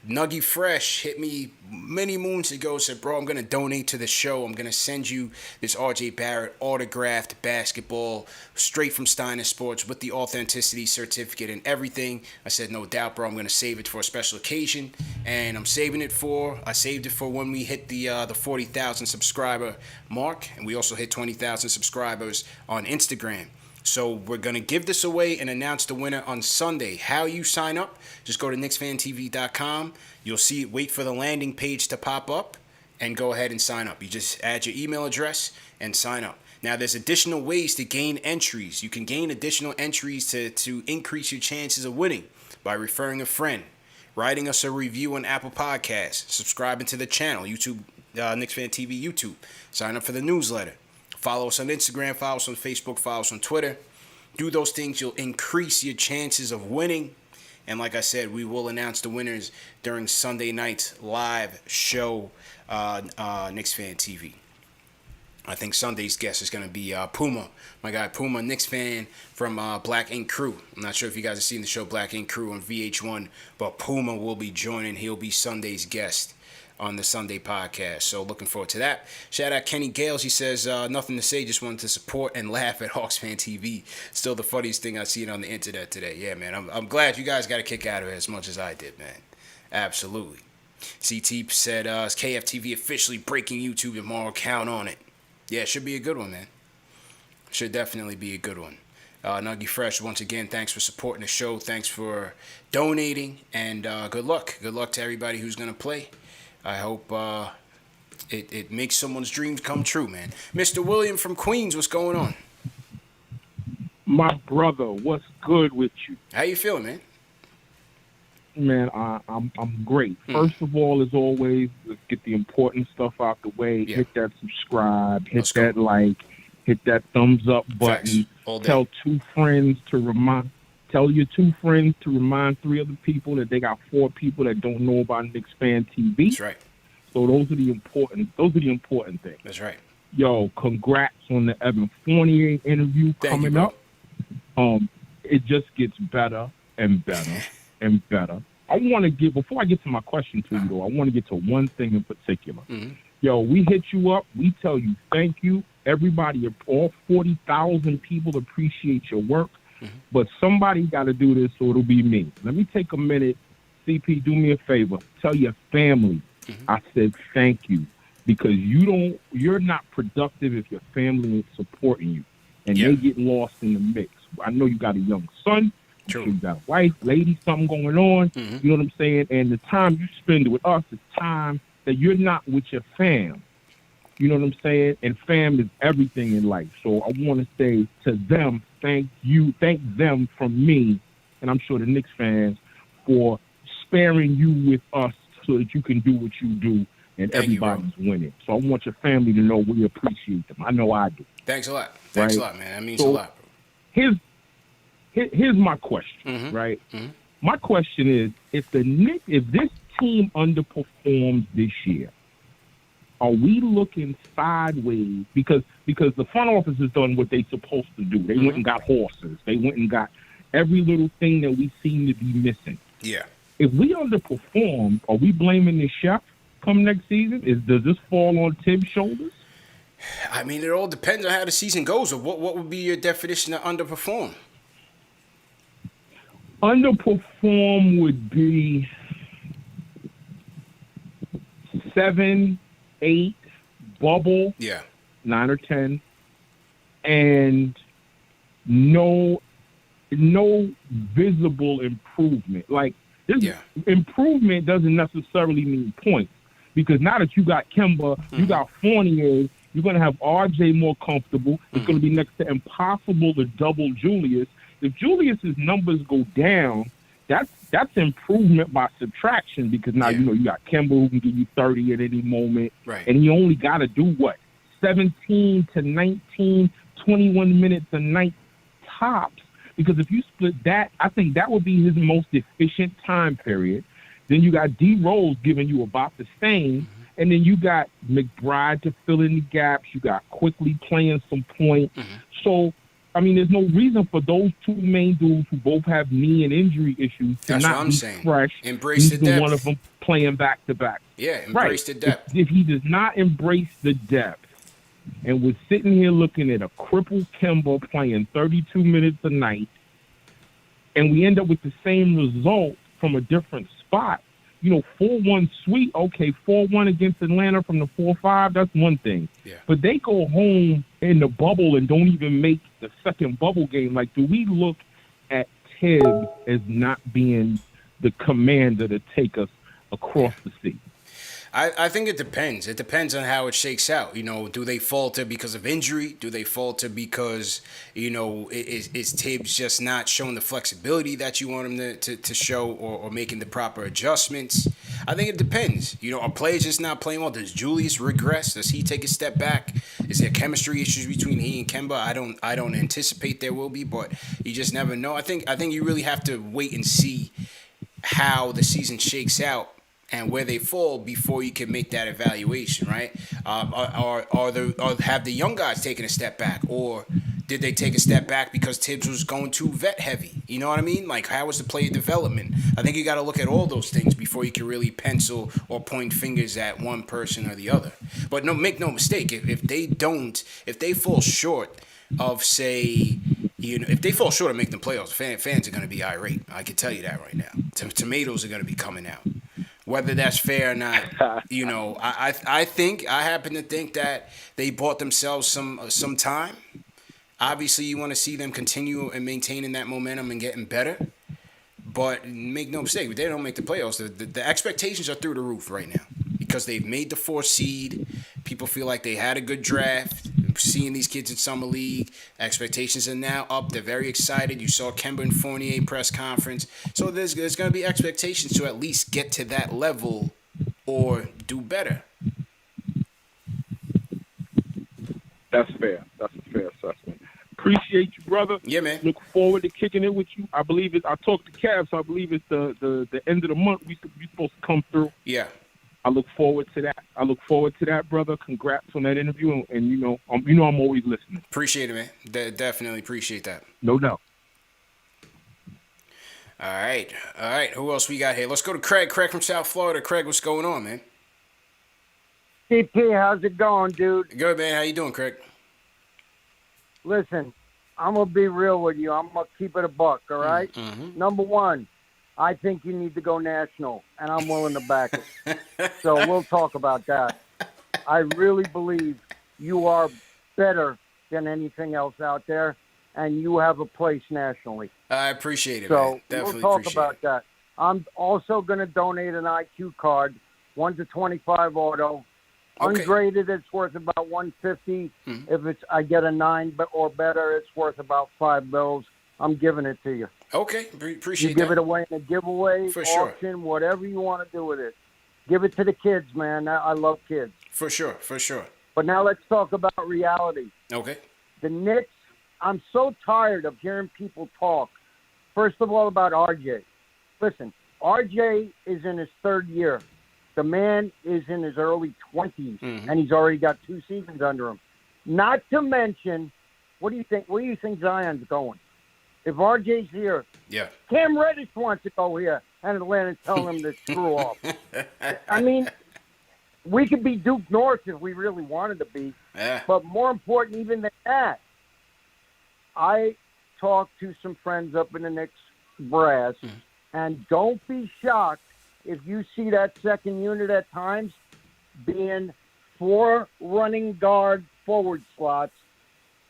Nuggy Fresh hit me many moons ago, said, bro, I'm going to donate to the show. I'm going to send you this RJ Barrett autographed basketball straight from Steiner Sports with the authenticity certificate and everything. I said, no doubt, bro. I'm going to save it for a special occasion. And I saved it for when we hit the 40,000 subscriber mark. And we also hit 20,000 subscribers on Instagram. So we're going to give this away and announce the winner on Sunday. How you sign up, just go to KnicksFanTV.com. You'll see it. Wait for the landing page to pop up and go ahead and sign up. You just add your email address and sign up. Now, there's additional ways to gain entries. You can gain additional entries to increase your chances of winning by referring a friend, writing us a review on Apple Podcasts, subscribing to the channel, YouTube, KnicksFanTV YouTube, sign up for the newsletter, follow us on Instagram, follow us on Facebook, follow us on Twitter. Do those things. You'll increase your chances of winning. And like I said, we will announce the winners during Sunday night's live show, Knicks Fan TV. I think Sunday's guest is going to be Puma, my guy Puma, Knicks fan from Black Ink Crew. I'm not sure if you guys have seen the show Black Ink Crew on VH1, but Puma will be joining. He'll be Sunday's guest on the Sunday podcast. So looking forward to that. Shout out Kenny Gales. He says, nothing to say, just wanted to support and laugh at Hawks Fan TV. Still the funniest thing I've seen on the internet today. Yeah, man, I'm glad you guys got a kick out of it as much as I did, man. Absolutely. CT said, is KFTV officially breaking YouTube tomorrow? Count on it. Yeah, it should be a good one, man. Should definitely be a good one. Nuggy Fresh, once again, thanks for supporting the show. Thanks for donating, and good luck. Good luck to everybody who's going to play. I hope it makes someone's dreams come true, man. Mr. William from Queens, what's going on? My brother, what's good with you? How you feeling, man? Man, I'm great. First of all, as always, let's get the important stuff out the way. Yeah. Hit that subscribe, hit Let's that go. like, hit that thumbs up Facts. button. All day. Tell your two friends to remind 3 other people that they got 4 people that don't know about Knicks Fan TV. That's right. So those are the important things. That's right. Yo, congrats on the Evan Fournier interview Thank coming you, bro. up. It just gets better and better and better. I want to get, before I get to my question to you, though, I want to get to one thing in particular. Mm-hmm. Yo, we hit you up. We tell you thank you. Everybody, all 40,000 people appreciate your work. Mm-hmm. But somebody got to do this, so it'll be me. Let me take a minute. CP, do me a favor. Tell your family I said thank you, because you're not productive if your family ain't supporting you, and they get lost in the mix. I know you got a young son. True. You got a wife, lady, something going on. Mhm. You know what I'm saying? And the time you spend with us is time that you're not with your fam. You know what I'm saying? And fam is everything in life. So I want to say to them, thank them from me, and I'm sure the Knicks fans, for sparing you with us so that you can do what you do, and Thank you, bro. everybody's winning. So I want your family to know we appreciate them. I know I do. Thanks a lot. Thanks a Right. lot, man. That means So- a lot, bro. Here's my question, Mhm. right? Mhm. My question is, if this team underperforms this year, are we looking sideways? Because the front office has done what they're supposed to do. They went and got horses. They went and got every little thing that we seem to be missing. Yeah. If we underperform, are we blaming the chef come next season? Does this fall on Tibbs' shoulders? I mean, it all depends on how the season goes. Or what would be your definition of underperform? Underperform would be 7, 8, bubble, Yeah. 9 or 10, and no visible improvement. Like, this improvement doesn't necessarily mean points, because now that you got Kemba, you got Fournier, you're going to have RJ more comfortable. It's going to be next to impossible to double Julius. If Julius's numbers go down, that's improvement by subtraction, because now you got Kemba who can give you 30 at any moment, Right. and he only got to do what, 17 to 19, 21 minutes a night tops. Because if you split that, I think that would be his most efficient time period. Then you got D Rose giving you about the same, and then you got McBride to fill in the gaps. You got Quickly playing some point. So, I mean, there's no reason for those two main dudes who both have knee and injury issues to That's what not I'm be saying. fresh. Embrace the Neither depth. one of them playing back to back. Yeah, embrace the depth. If he does not embrace the depth, and we're sitting here looking at a crippled Kemba playing 32 minutes a night, and we end up with the same result from a different spot, 4-1 sweep. Okay, 4-1 against Atlanta from the 4-5. That's one thing. Yeah. But they go home in the bubble and don't even make the second bubble game. Like, do we look at Tibbs as not being the commander to take us across the sea? I think it depends. It depends on how it shakes out. Do they falter because of injury? Do they falter because, is Tibbs just not showing the flexibility that you want him to show, or making the proper adjustments? I think it depends. Are players just not playing well? Does Julius regress? Does he take a step back? Is there chemistry issues between he and Kemba? I don't anticipate there will be, but you just never know. I think you really have to wait and see how the season shakes out and where they fall before you can make that evaluation, right? Have the young guys taken a step back, or did they take a step back because Tibbs was going too vet heavy? You know what I mean? Like, how was the player development? I think you got to look at all those things before you can really pencil or point fingers at one person or the other. But make no mistake, if they fall short of, say, if they fall short of making the playoffs, fans are going to be irate. I can tell you that right now. Tomatoes are going to be coming out. Whether that's fair or not, I happen to think that they bought themselves some time. Obviously, you want to see them continue and maintaining that momentum and getting better. But make no mistake, if they don't make the playoffs, the expectations are through the roof right now because they've made the 4th seed. People feel like they had a good draft. Seeing these kids in summer league, expectations are now up. They're very excited. You saw Kemba and Fournier press conference. So there's going to be expectations to at least get to that level or do better. That's fair. That's a fair assessment. Appreciate you, brother. Yeah, man. Look forward to kicking it with you. I believe I talked to Cavs, so I believe it's the end of the month we supposed to come through. Yeah. I look forward to that. Brother. Congrats on that interview, and I'm always listening. Appreciate it, man. Definitely appreciate that. No doubt. All right. Who else we got here? Let's go to Craig. Craig from South Florida. Craig, what's going on, man? CP, how's it going, dude? Good, man. How you doing, Craig? Listen, I'm going to be real with you. I'm going to keep it a buck, all right? Mm-hmm. Number one, I think you need to go national, and I'm willing to back it. So we'll talk about that. I really believe you are better than anything else out there, and you have a place nationally. I appreciate it, so man. Definitely we'll talk about that. I'm also going to donate an IQ card, 1 to 25 auto. Okay. Ungraded, it's worth about $150. If I get a 9 or better, it's worth about $5. I'm giving it to you. Okay, appreciate you that. give it away in a giveaway, For sure. auction, whatever you want to do with it. Give it to the kids, man. I love kids. For sure. But now let's talk about reality. Okay. The Knicks, I'm so tired of hearing people talk. First of all, about RJ. Listen, RJ is in his 3rd year. The man is in his early 20s, and he's already got 2 seasons under him. Not to mention, what do you think? Where do you think Zion's going? If RJ's here, yeah, Cam Reddish wants to go here, and Atlanta's telling him to screw off. I mean, we could be Duke North if we really wanted to be. Yeah. But more important even than that, I talked to some friends up in the Knicks brass, and don't be shocked if you see that second unit at times being 4 running guard forward slots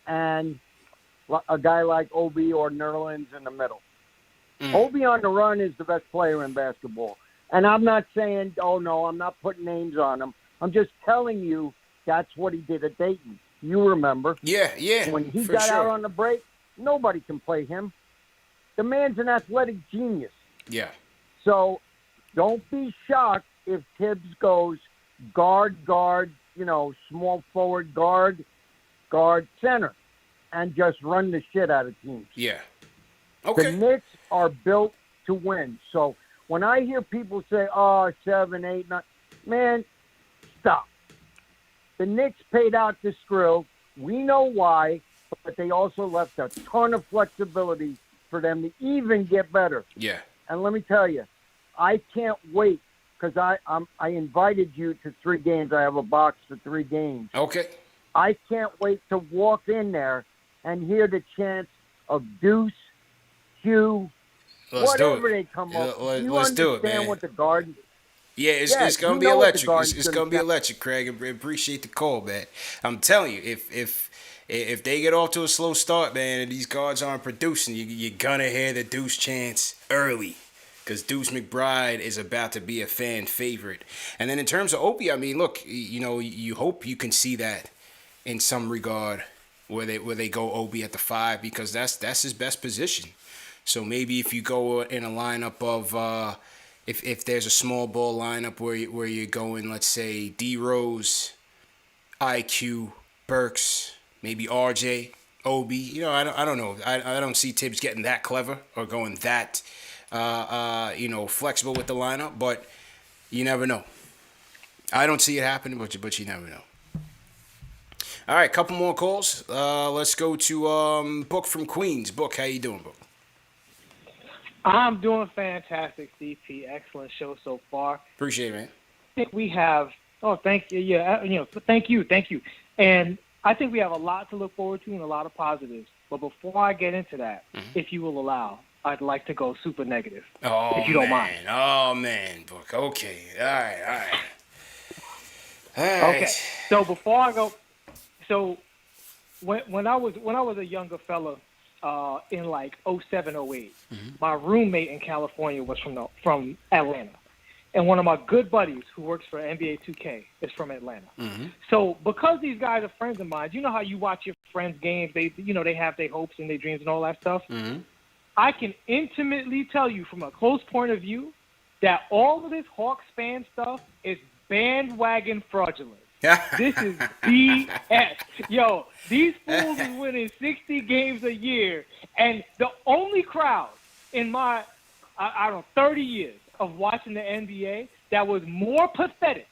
and a guy like Obi or Nerlens in the middle. Obi on the run is the best player in basketball. And I'm not saying, oh, no, I'm not putting names on him. I'm just telling you that's what he did at Dayton. You remember. Yeah. When he got out on the break, nobody can play him. The man's an athletic genius. Yeah. So don't be shocked if Tibbs goes guard, small forward, guard, center, and just run the shit out of teams. Yeah. Okay. The Knicks are built to win. So when I hear people say, 7, 8, 9, man, stop. The Knicks paid out the Skrill. We know why, but they also left a ton of flexibility for them to even get better. Yeah. And let me tell you, I can't wait because I invited you to 3 games. I have a box for 3 games. Okay. I can't wait to walk in there and hear the chants of Deuce, Hugh, whatever they come up. Let's do it, man. What the Garden. Yeah, it's gonna you be know what the electric. Garden's It's gonna gonna be sound- electric, Craig. I appreciate the call, man. I'm telling you, if they get off to a slow start, man, and these guards aren't producing, you're gonna hear the Deuce chants early. Because Deuce McBride is about to be a fan favorite. And then in terms of Opie, I mean, look, you hope you can see that in some regard where they go Opie at the 5 because that's his best position. So maybe if you go in a lineup of if there's a small ball lineup where you're going, let's say D Rose, IQ, Burks, maybe RJ, Obi. I don't know. I don't see Tibbs getting that clever or going that flexible with the lineup, but you never know. I don't see it happening, but you never know. All right, couple more calls. Let's go to Book from Queens. Book, how you doing, Book? I'm doing fantastic, CP. Excellent show so far. Appreciate it, man. I think we have. Oh, thank you. Yeah, thank you. And I think we have a lot to look forward to and a lot of positives. But before I get into that, if you will allow, I'd like to go super negative. Oh, if you don't mind. Oh man, Book. Okay. All right. Okay. So before I go, when I was a younger fella, in like 07, 08, my roommate in California was from Atlanta. And one of my good buddies who works for NBA 2K is from Atlanta. So because these guys are friends of mine, you know how you watch your friends' games, they have their hopes and their dreams and all that stuff? I can intimately tell you from a close point of view that all of this Hawks fan stuff is bandwagon fraudulent. This is BS. Yo, these fools is winning 60 games a year, and the only crowd in my, 30 years of watching the NBA that was more pathetic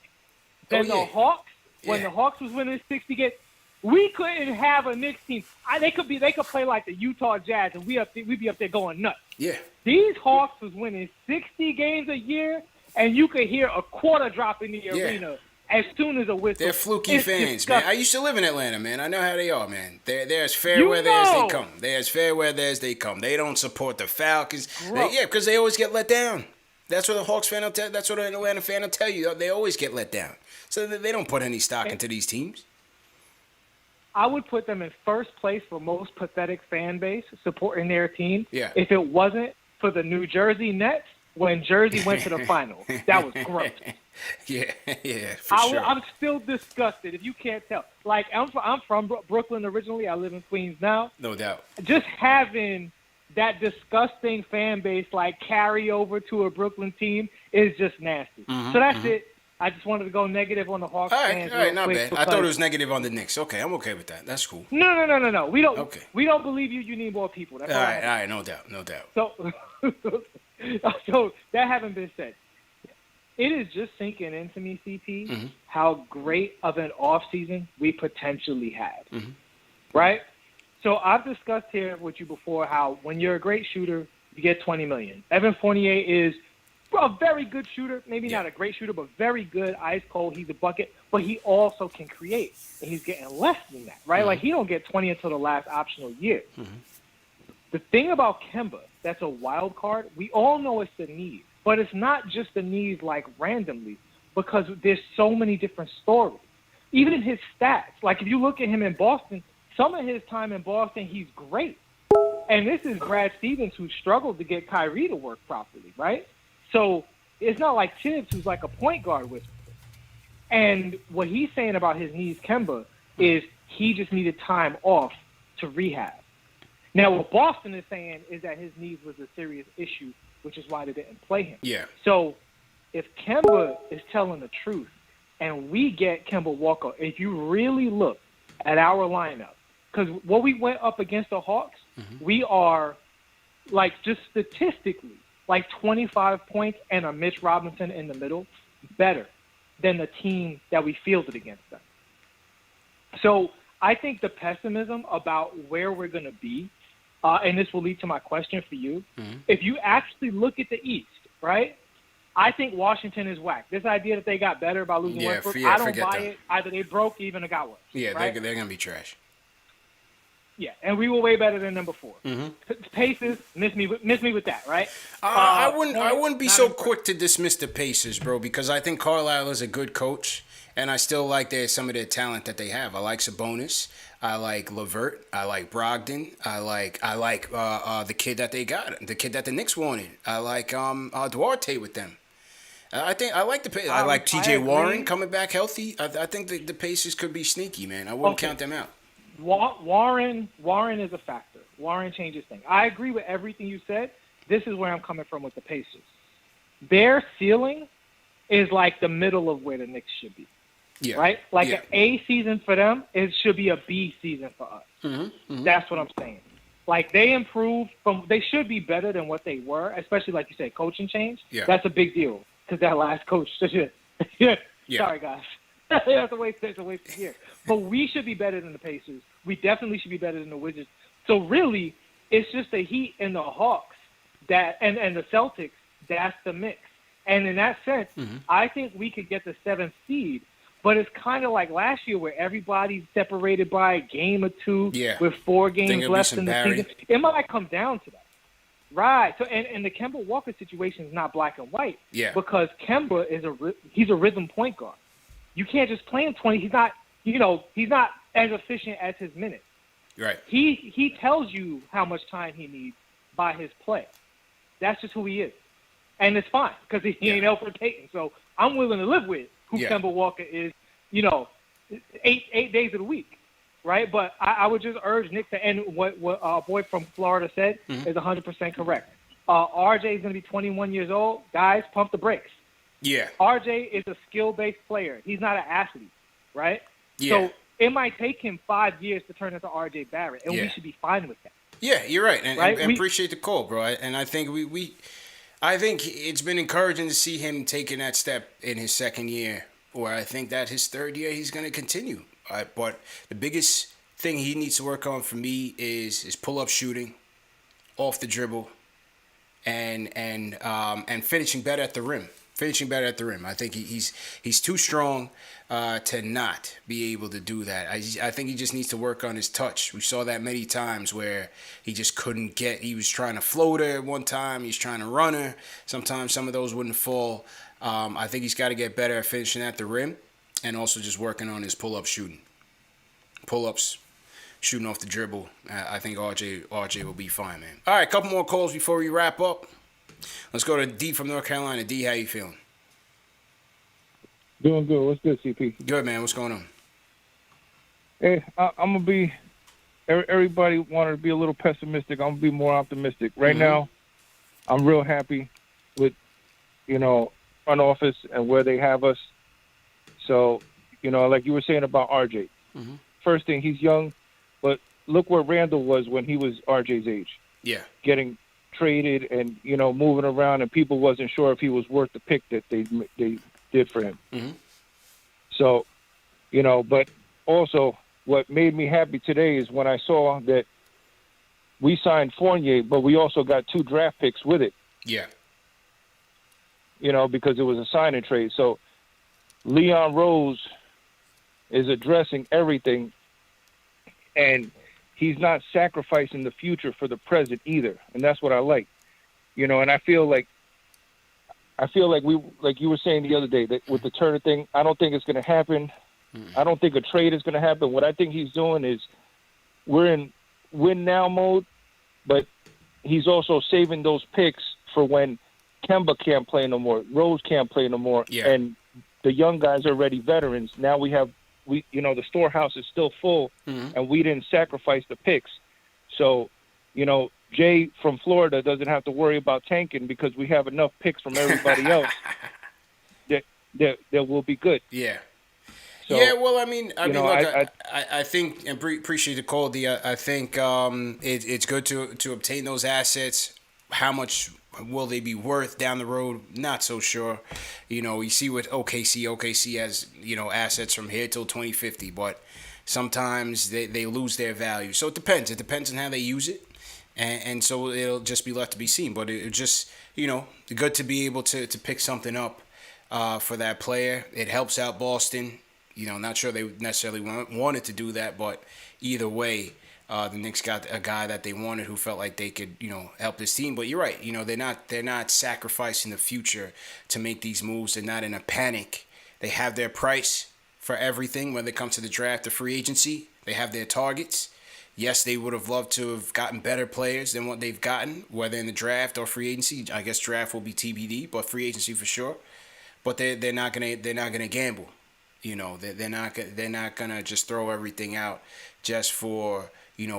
than the Hawks when the Hawks was winning 60 games. We couldn't have a Knicks team. They could play like the Utah Jazz, and we'd be up there going nuts. Yeah. These Hawks was winning 60 games a year, and you could hear a quarter drop in the arena as soon as a whistle. They're fluky fans, disgusting. man. I used to live in Atlanta, man. I know how they are, man. They're as fair weather as they come. They're as fair weather as they come. They don't support the Falcons. Because they always get let down. That's what the Hawks fan will tell. That's what an Atlanta fan will tell you. They always get let down. So they don't put any stock into these teams. I would put them in first place for most pathetic fan base supporting their team. Yeah. If it wasn't for the New Jersey Nets when Jersey went to the final. That was gross. Yeah, for sure. I'm still disgusted, if you can't tell. Like, I'm from Brooklyn originally. I live in Queens now. No doubt. Just having that disgusting fan base, like, carry over to a Brooklyn team is just nasty. So that's it. I just wanted to go negative on the Hawks fans. All right, not bad. I thought it was negative on the Knicks. Okay, I'm okay with that. That's cool. No. We don't believe you. You need more people. That's all right, no doubt. So that having been said, it is just sinking into me, CP, how great of an offseason we potentially had. Right? So I've discussed here with you before how when you're a great shooter, you get $20 million. Evan Fournier is a very good shooter, maybe not a great shooter, but very good, ice cold. He's a bucket, but he also can create, and he's getting less than that, right? Like, he don't get 20 until the last optional year. The thing about Kemba that's a wild card, we all know it's the knees, but it's not just the knees like randomly because there's so many different stories. Even in his stats, like if you look at him in Boston, some of his time in Boston, he's great. And this is Brad Stevens who struggled to get Kyrie to work properly, right? So it's not like Tibbs, who's like a point guard whisperer. And what he's saying about his knees, Kemba, is he just needed time off to rehab. Now, what Boston is saying is that his knees was a serious issue, which is why they didn't play him. Yeah. So if Kemba is telling the truth and we get Kemba Walker, if you really look at our lineup, because what we went up against the Hawks, we are, like, just statistically, like 25 points and a Mitch Robinson in the middle, better than the team that we fielded against them. So I think the pessimism about where we're going to be, and this will lead to my question for you, if you actually look at the East, right, I think Washington is whack. This idea that they got better by losing Westbrook, I don't buy it. Either they broke even or got worse. Yeah, right? they're going to be trash. Yeah, and we were way better than them before. Pacers, miss me with that, right? I wouldn't be not so impressed. quick to dismiss the Pacers, bro, because I think Carlisle is a good coach, and I still like some of their talent that they have. I like Sabonis, I like LeVert, I like Brogdon, I like the kid that they got, the kid that the Knicks wanted. I like Duarte with them. I like the Pacers. I like T.J. agree. Warren coming back healthy. I think the Pacers could be sneaky, man. I wouldn't count them out. Warren is a factor. Warren changes things. I agree with everything you said. This is where I'm coming from with the Pacers. Their ceiling is like the middle of where the Knicks should be. Yeah. Right? Like an A season for them, it should be a B season for us. That's what I'm saying. Like they improved they should be better than what they were, especially like you said, coaching change. Yeah. That's a big deal because that last coach. Sorry, guys. That's a waste of year. But we should be better than the Pacers. We definitely should be better than the Wizards. So really, it's just the Heat and the Hawks and the Celtics. That's the mix. And in that sense, I think we could get the 7th seed. But it's kind of like last year where everybody's separated by a game or two with 4 games left in the season. It might come down to that. Right. So and the Kemba Walker situation is not black and white. Yeah. Because Kemba he's a rhythm point guard. You can't just play him 20. He's not as efficient as his minutes. Right. He tells you how much time he needs by his play. That's just who he is. And it's fine because he ain't Elfrid Payton. So I'm willing to live with who Kemba Walker is, 8 days of the week. Right? But I would just urge Nick to end what our boy from Florida said is 100% correct. RJ is going to be 21 years old. Guys, pump the brakes. Yeah. RJ is a skill-based player. He's not an athlete, right? Yeah. So it might take him 5 years to turn into RJ Barrett, and we should be fine with that. Yeah, you're right. And Right? and appreciate the call, bro. And I think I think it's been encouraging to see him taking that step in his second year, where I think that his third year he's going to continue. But the biggest thing he needs to work on for me is his pull-up shooting, off the dribble, and finishing better at the rim. I think he's too strong to not be able to do that. I think he just needs to work on his touch. We saw that many times where he just couldn't get. He was trying to float her one time. He's trying to run her. Sometimes some of those wouldn't fall. I think he's got to get better at finishing at the rim, and also just working on his pull-up shooting. Pull-ups, shooting off the dribble. I think RJ will be fine, man. All right, a couple more calls before we wrap up. Let's go to D from North Carolina. D, how you feeling? Doing good. What's good, CP? Good, man. What's going on? Hey, I'm going to be – everybody wanted to be a little pessimistic. I'm going to be more optimistic. Right now, I'm real happy with, front office and where they have us. So, like you were saying about RJ. First thing, he's young, but look where Randall was when he was RJ's age. Yeah. Getting – traded and moving around, and people wasn't sure if he was worth the pick that they did for him. So, but also what made me happy today is when I saw that we signed Fournier, but we also got 2 draft picks with it. Yeah. Because it was a sign and trade. So Leon Rose is addressing everything, and he's not sacrificing the future for the present either, and that's what I like. And I feel like we, like you were saying the other day, that with the Turner thing, I don't think it's going to happen. I don't think a trade is going to happen. What I think he's doing is we're in win now mode, but he's also saving those picks for when Kemba can't play no more, Rose can't play no more, and the young guys are already veterans. Now the storehouse is still full, and we didn't sacrifice the picks. So, Jay from Florida doesn't have to worry about tanking because we have enough picks from everybody else that will be good. Yeah. So, yeah, well, I mean, look, I think, and appreciate the call, D. I think it's good to obtain those assets. How much will they be worth down the road? Not so sure. You see with OKC has, assets from here till 2050, but sometimes they lose their value. So it depends. It depends on how they use it. And so it'll just be left to be seen. But it just, good to be able to pick something up for that player. It helps out Boston. Not sure they necessarily wanted to do that, but either way, The Knicks got a guy that they wanted who felt like they could, help this team. But you're right. They're not sacrificing the future to make these moves. They're not in a panic. They have their price for everything when it comes to the draft or free agency. They have their targets. Yes, they would have loved to have gotten better players than what they've gotten, whether in the draft or free agency. I guess draft will be TBD, but free agency for sure. But they're not gonna gamble. They're not gonna just throw everything out just for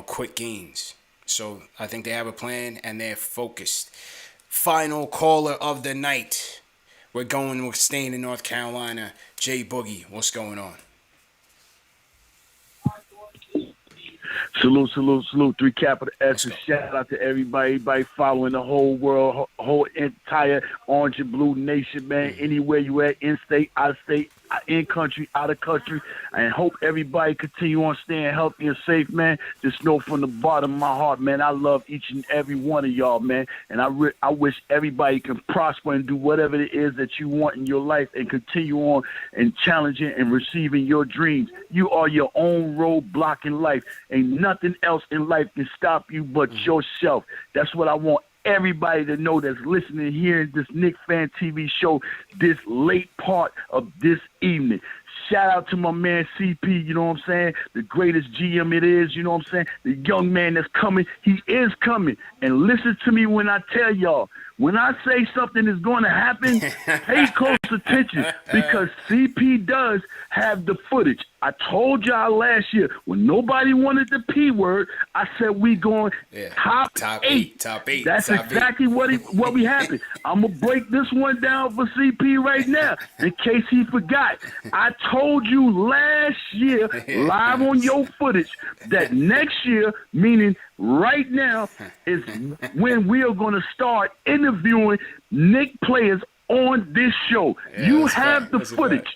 quick gains. So I think they have a plan and they're focused. Final caller of the night. We're staying in North Carolina. Jay Boogie, what's going on? Salute, salute, salute. 3 capital S. Shout out to everybody following the whole world, whole entire orange and blue nation, man. Anywhere you at, in state, out of state, in country, out of country. And hope everybody continue on staying healthy and safe, man. Just know from the bottom of my heart, man, I love each and every one of y'all, man. And I wish everybody can prosper and do whatever it is that you want in your life and continue on and challenging and receiving your dreams. You are your own roadblock in life. Ain't nothing else in life can stop you but yourself. That's what I want everybody to know that's listening here in this KnicksFanTV show this late part of this evening. Shout out to my man CP, you know what I'm saying? The greatest GM it is, you know what I'm saying? The young man that's coming, he is coming. And listen to me when I tell y'all, when I say something is going to happen, pay close attention because CP does have the footage. I told y'all last year when nobody wanted the P word, I said we going top eight. Top eight. That's top exactly eight. what we happened. I'm going to break this one down for CP right now in case he forgot. I told you last year live on your footage that next year, meaning right now, is when we are going to start interviewing Knicks players on this show. You have the footage.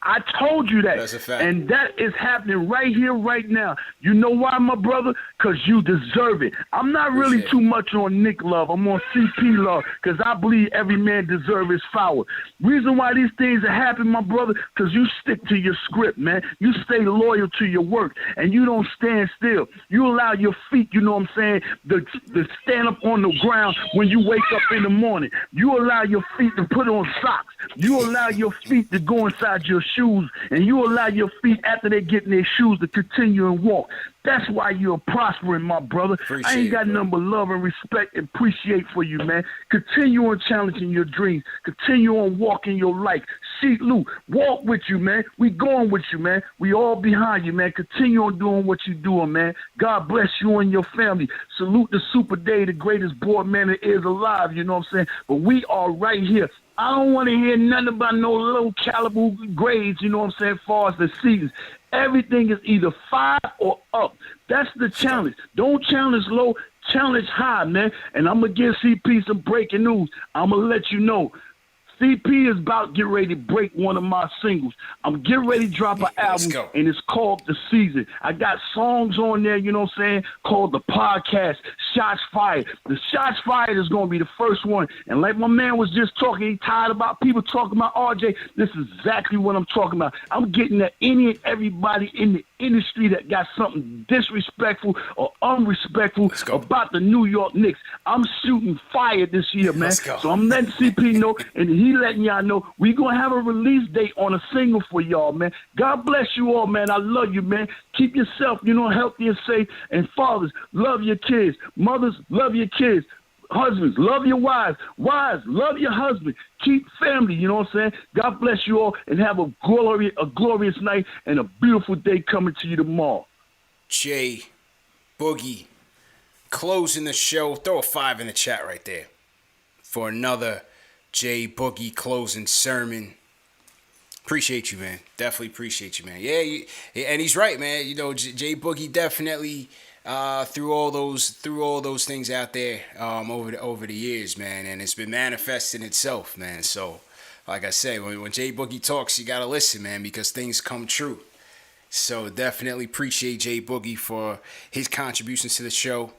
I told you that. That's a fact. And that is happening right here, right now. You know why, my brother? Because you deserve it. I'm not really too much on Nick love. I'm on CP love because I believe every man deserves his flower. Reason why these things are happening, my brother, because you stick to your script, man. You stay loyal to your work, and you don't stand still. You allow your feet, you know what I'm saying, to stand up on the ground when you wake up in the morning. You allow your feet to put on socks. You allow your feet to go inside your shoes, and you allow your feet after they get in their shoes to continue and walk. That's why you're prospering, my brother. I ain't got nothing but love and respect and appreciate for you, man. Continue on challenging your dreams. Continue on walking your life. See, Lou, walk with you, man. We going with you, man. We all behind you, man. Continue on doing what you're doing, man. God bless you and your family. Salute the Super Day, the greatest board man that is alive, you know what I'm saying? But we are right here. I don't want to hear nothing about no low caliber grades, you know what I'm saying, as far as the seasons. Everything is either 5 or up. That's the challenge. Don't challenge low, challenge high, man. And I'm going to give CP some breaking news. I'm going to let you know. CP is about to get ready to break one of my singles. I'm getting ready to drop an album, and it's called The Season. I got songs on there, you know what I'm saying, called The Podcast, Shots Fired. The Shots Fired is going to be the first one. And like my man was just talking, he tired about people talking about RJ. This is exactly what I'm talking about. I'm getting at any and everybody in the industry that got something disrespectful or unrespectful about the New York Knicks. I'm shooting fire this year, man. So I'm letting CP know, and he letting y'all know we going to have a release date on a single for y'all, man. God bless you all, man. I love you, man. Keep yourself, healthy and safe. And fathers, love your kids. Mothers, love your kids. Husbands, love your wives. Wives, love your husband. Keep family, you know what I'm saying? God bless you all and have a glorious night and a beautiful day coming to you tomorrow. Jay Boogie closing the show. Throw a 5 in the chat right there for another Jay Boogie closing sermon. Appreciate you, man. Definitely appreciate you, man. Yeah, and he's right, man. Jay Boogie definitely threw all those things out there over the years, man, and it's been manifesting itself, man. So, like I said, when Jay Boogie talks, you gotta listen, man, because things come true. So definitely appreciate Jay Boogie for his contributions to the show.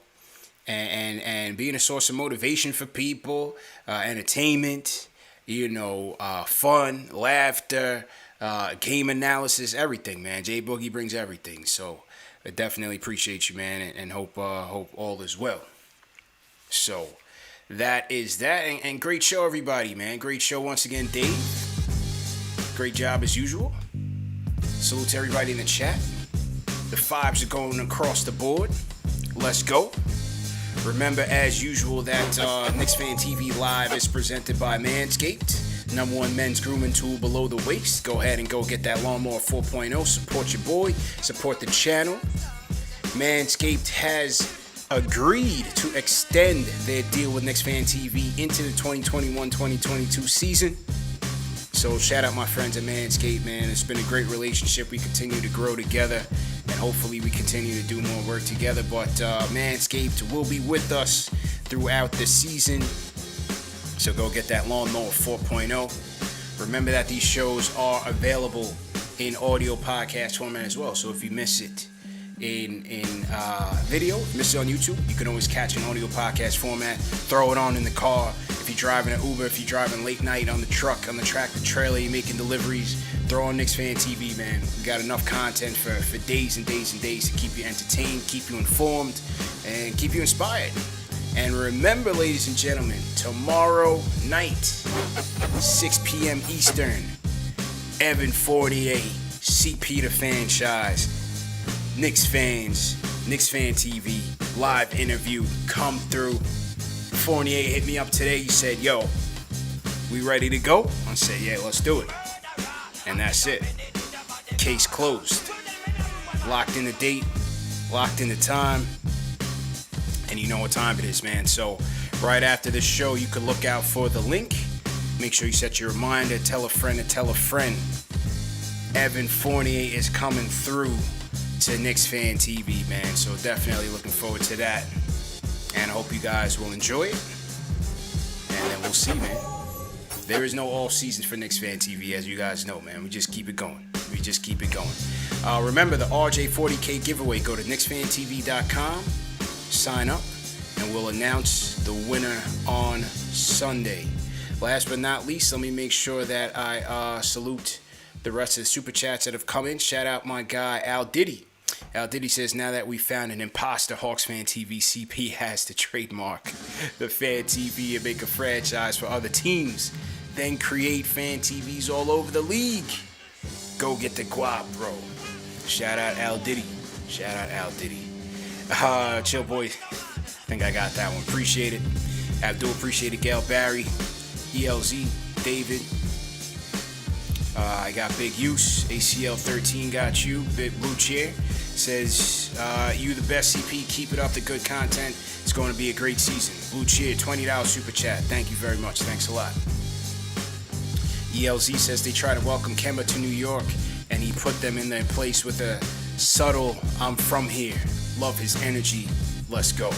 And being a source of motivation for people, entertainment, fun, laughter, game analysis, everything, man. Jay Boogie brings everything. So I definitely appreciate you, man, and hope all is well. So that is that, and great show, everybody, man. Great show once again, Dave. Great job as usual. Salute to everybody in the chat. The fives are going across the board. Let's go. Remember, as usual, that KnicksFanTV Live is presented by Manscaped. #1 men's grooming tool below the waist. Go ahead and go get that Lawnmower 4.0. Support your boy. Support the channel. Manscaped has agreed to extend their deal with KnicksFanTV into the 2021-2022 season. So shout out my friends at Manscaped, man. It's been a great relationship. We continue to grow together, and hopefully we continue to do more work together. But Manscaped will be with us throughout the season. So go get that Lawnmower 4.0. Remember that these shows are available in audio podcast format as well. So if you miss it in video, miss it on YouTube, you can always catch an audio podcast format. Throw it on in the car. If you're driving an Uber, if you're driving late night on the truck, on the tractor trailer, you're making deliveries, throw on KnicksFanTV, man. We got enough content for days and days and days to keep you entertained, keep you informed, and keep you inspired. And remember, ladies and gentlemen, tomorrow night, 6 p.m. Eastern, Evan Fournier, CP the Franchise, Knicks fans, KnicksFanTV, live interview, come through. Fournier hit me up today. He said, yo, we ready to go? I said, yeah, let's do it. And that's it. Case closed. Locked in the date, locked in the time. And you know what time it is, man. So right after the show, you can look out for the link. Make sure you set your reminder. Tell a friend to tell a friend. Evan Fournier is coming through to KnicksFanTV, man. So definitely looking forward to that. And I hope you guys will enjoy it. And then we'll see, man. There is no off season for KnicksFanTV, as you guys know, man. We just keep it going. Remember the RJ40K giveaway. Go to KnicksFanTV.com. Sign up, and we'll announce the winner on Sunday. Last but not least, let me make sure that I salute the rest of the super chats that have come in. Shout out my guy Al Diddy. Al Diddy says, now that we found an imposter, Hawks Fan TV, CP has to trademark the Fan TV and make a franchise for other teams. Then create Fan TVs all over the league. Go get the guap, bro. Shout out Al Diddy. Chill boy, I think I got that one. Appreciate it. Abdul, appreciate it. Gail Barry, ELZ, David. I got Big Use. ACL 13 got you. Big Blue Chair says, you the best, CP. Keep it up, the good content. It's going to be a great season. Blue Cheer, $20 super chat. Thank you very much. Thanks a lot. ELZ says they try to welcome Kemba to New York, and he put them in their place with a subtle, I'm from here. Love his energy. Let's go.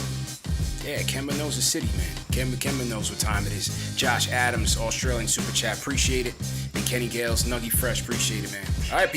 Yeah, Kemba knows the city, man. Kemba knows what time it is. Josh Adams, Australian super chat. Appreciate it. And Kenny Gales, Nuggy Fresh. Appreciate it, man. All right, people.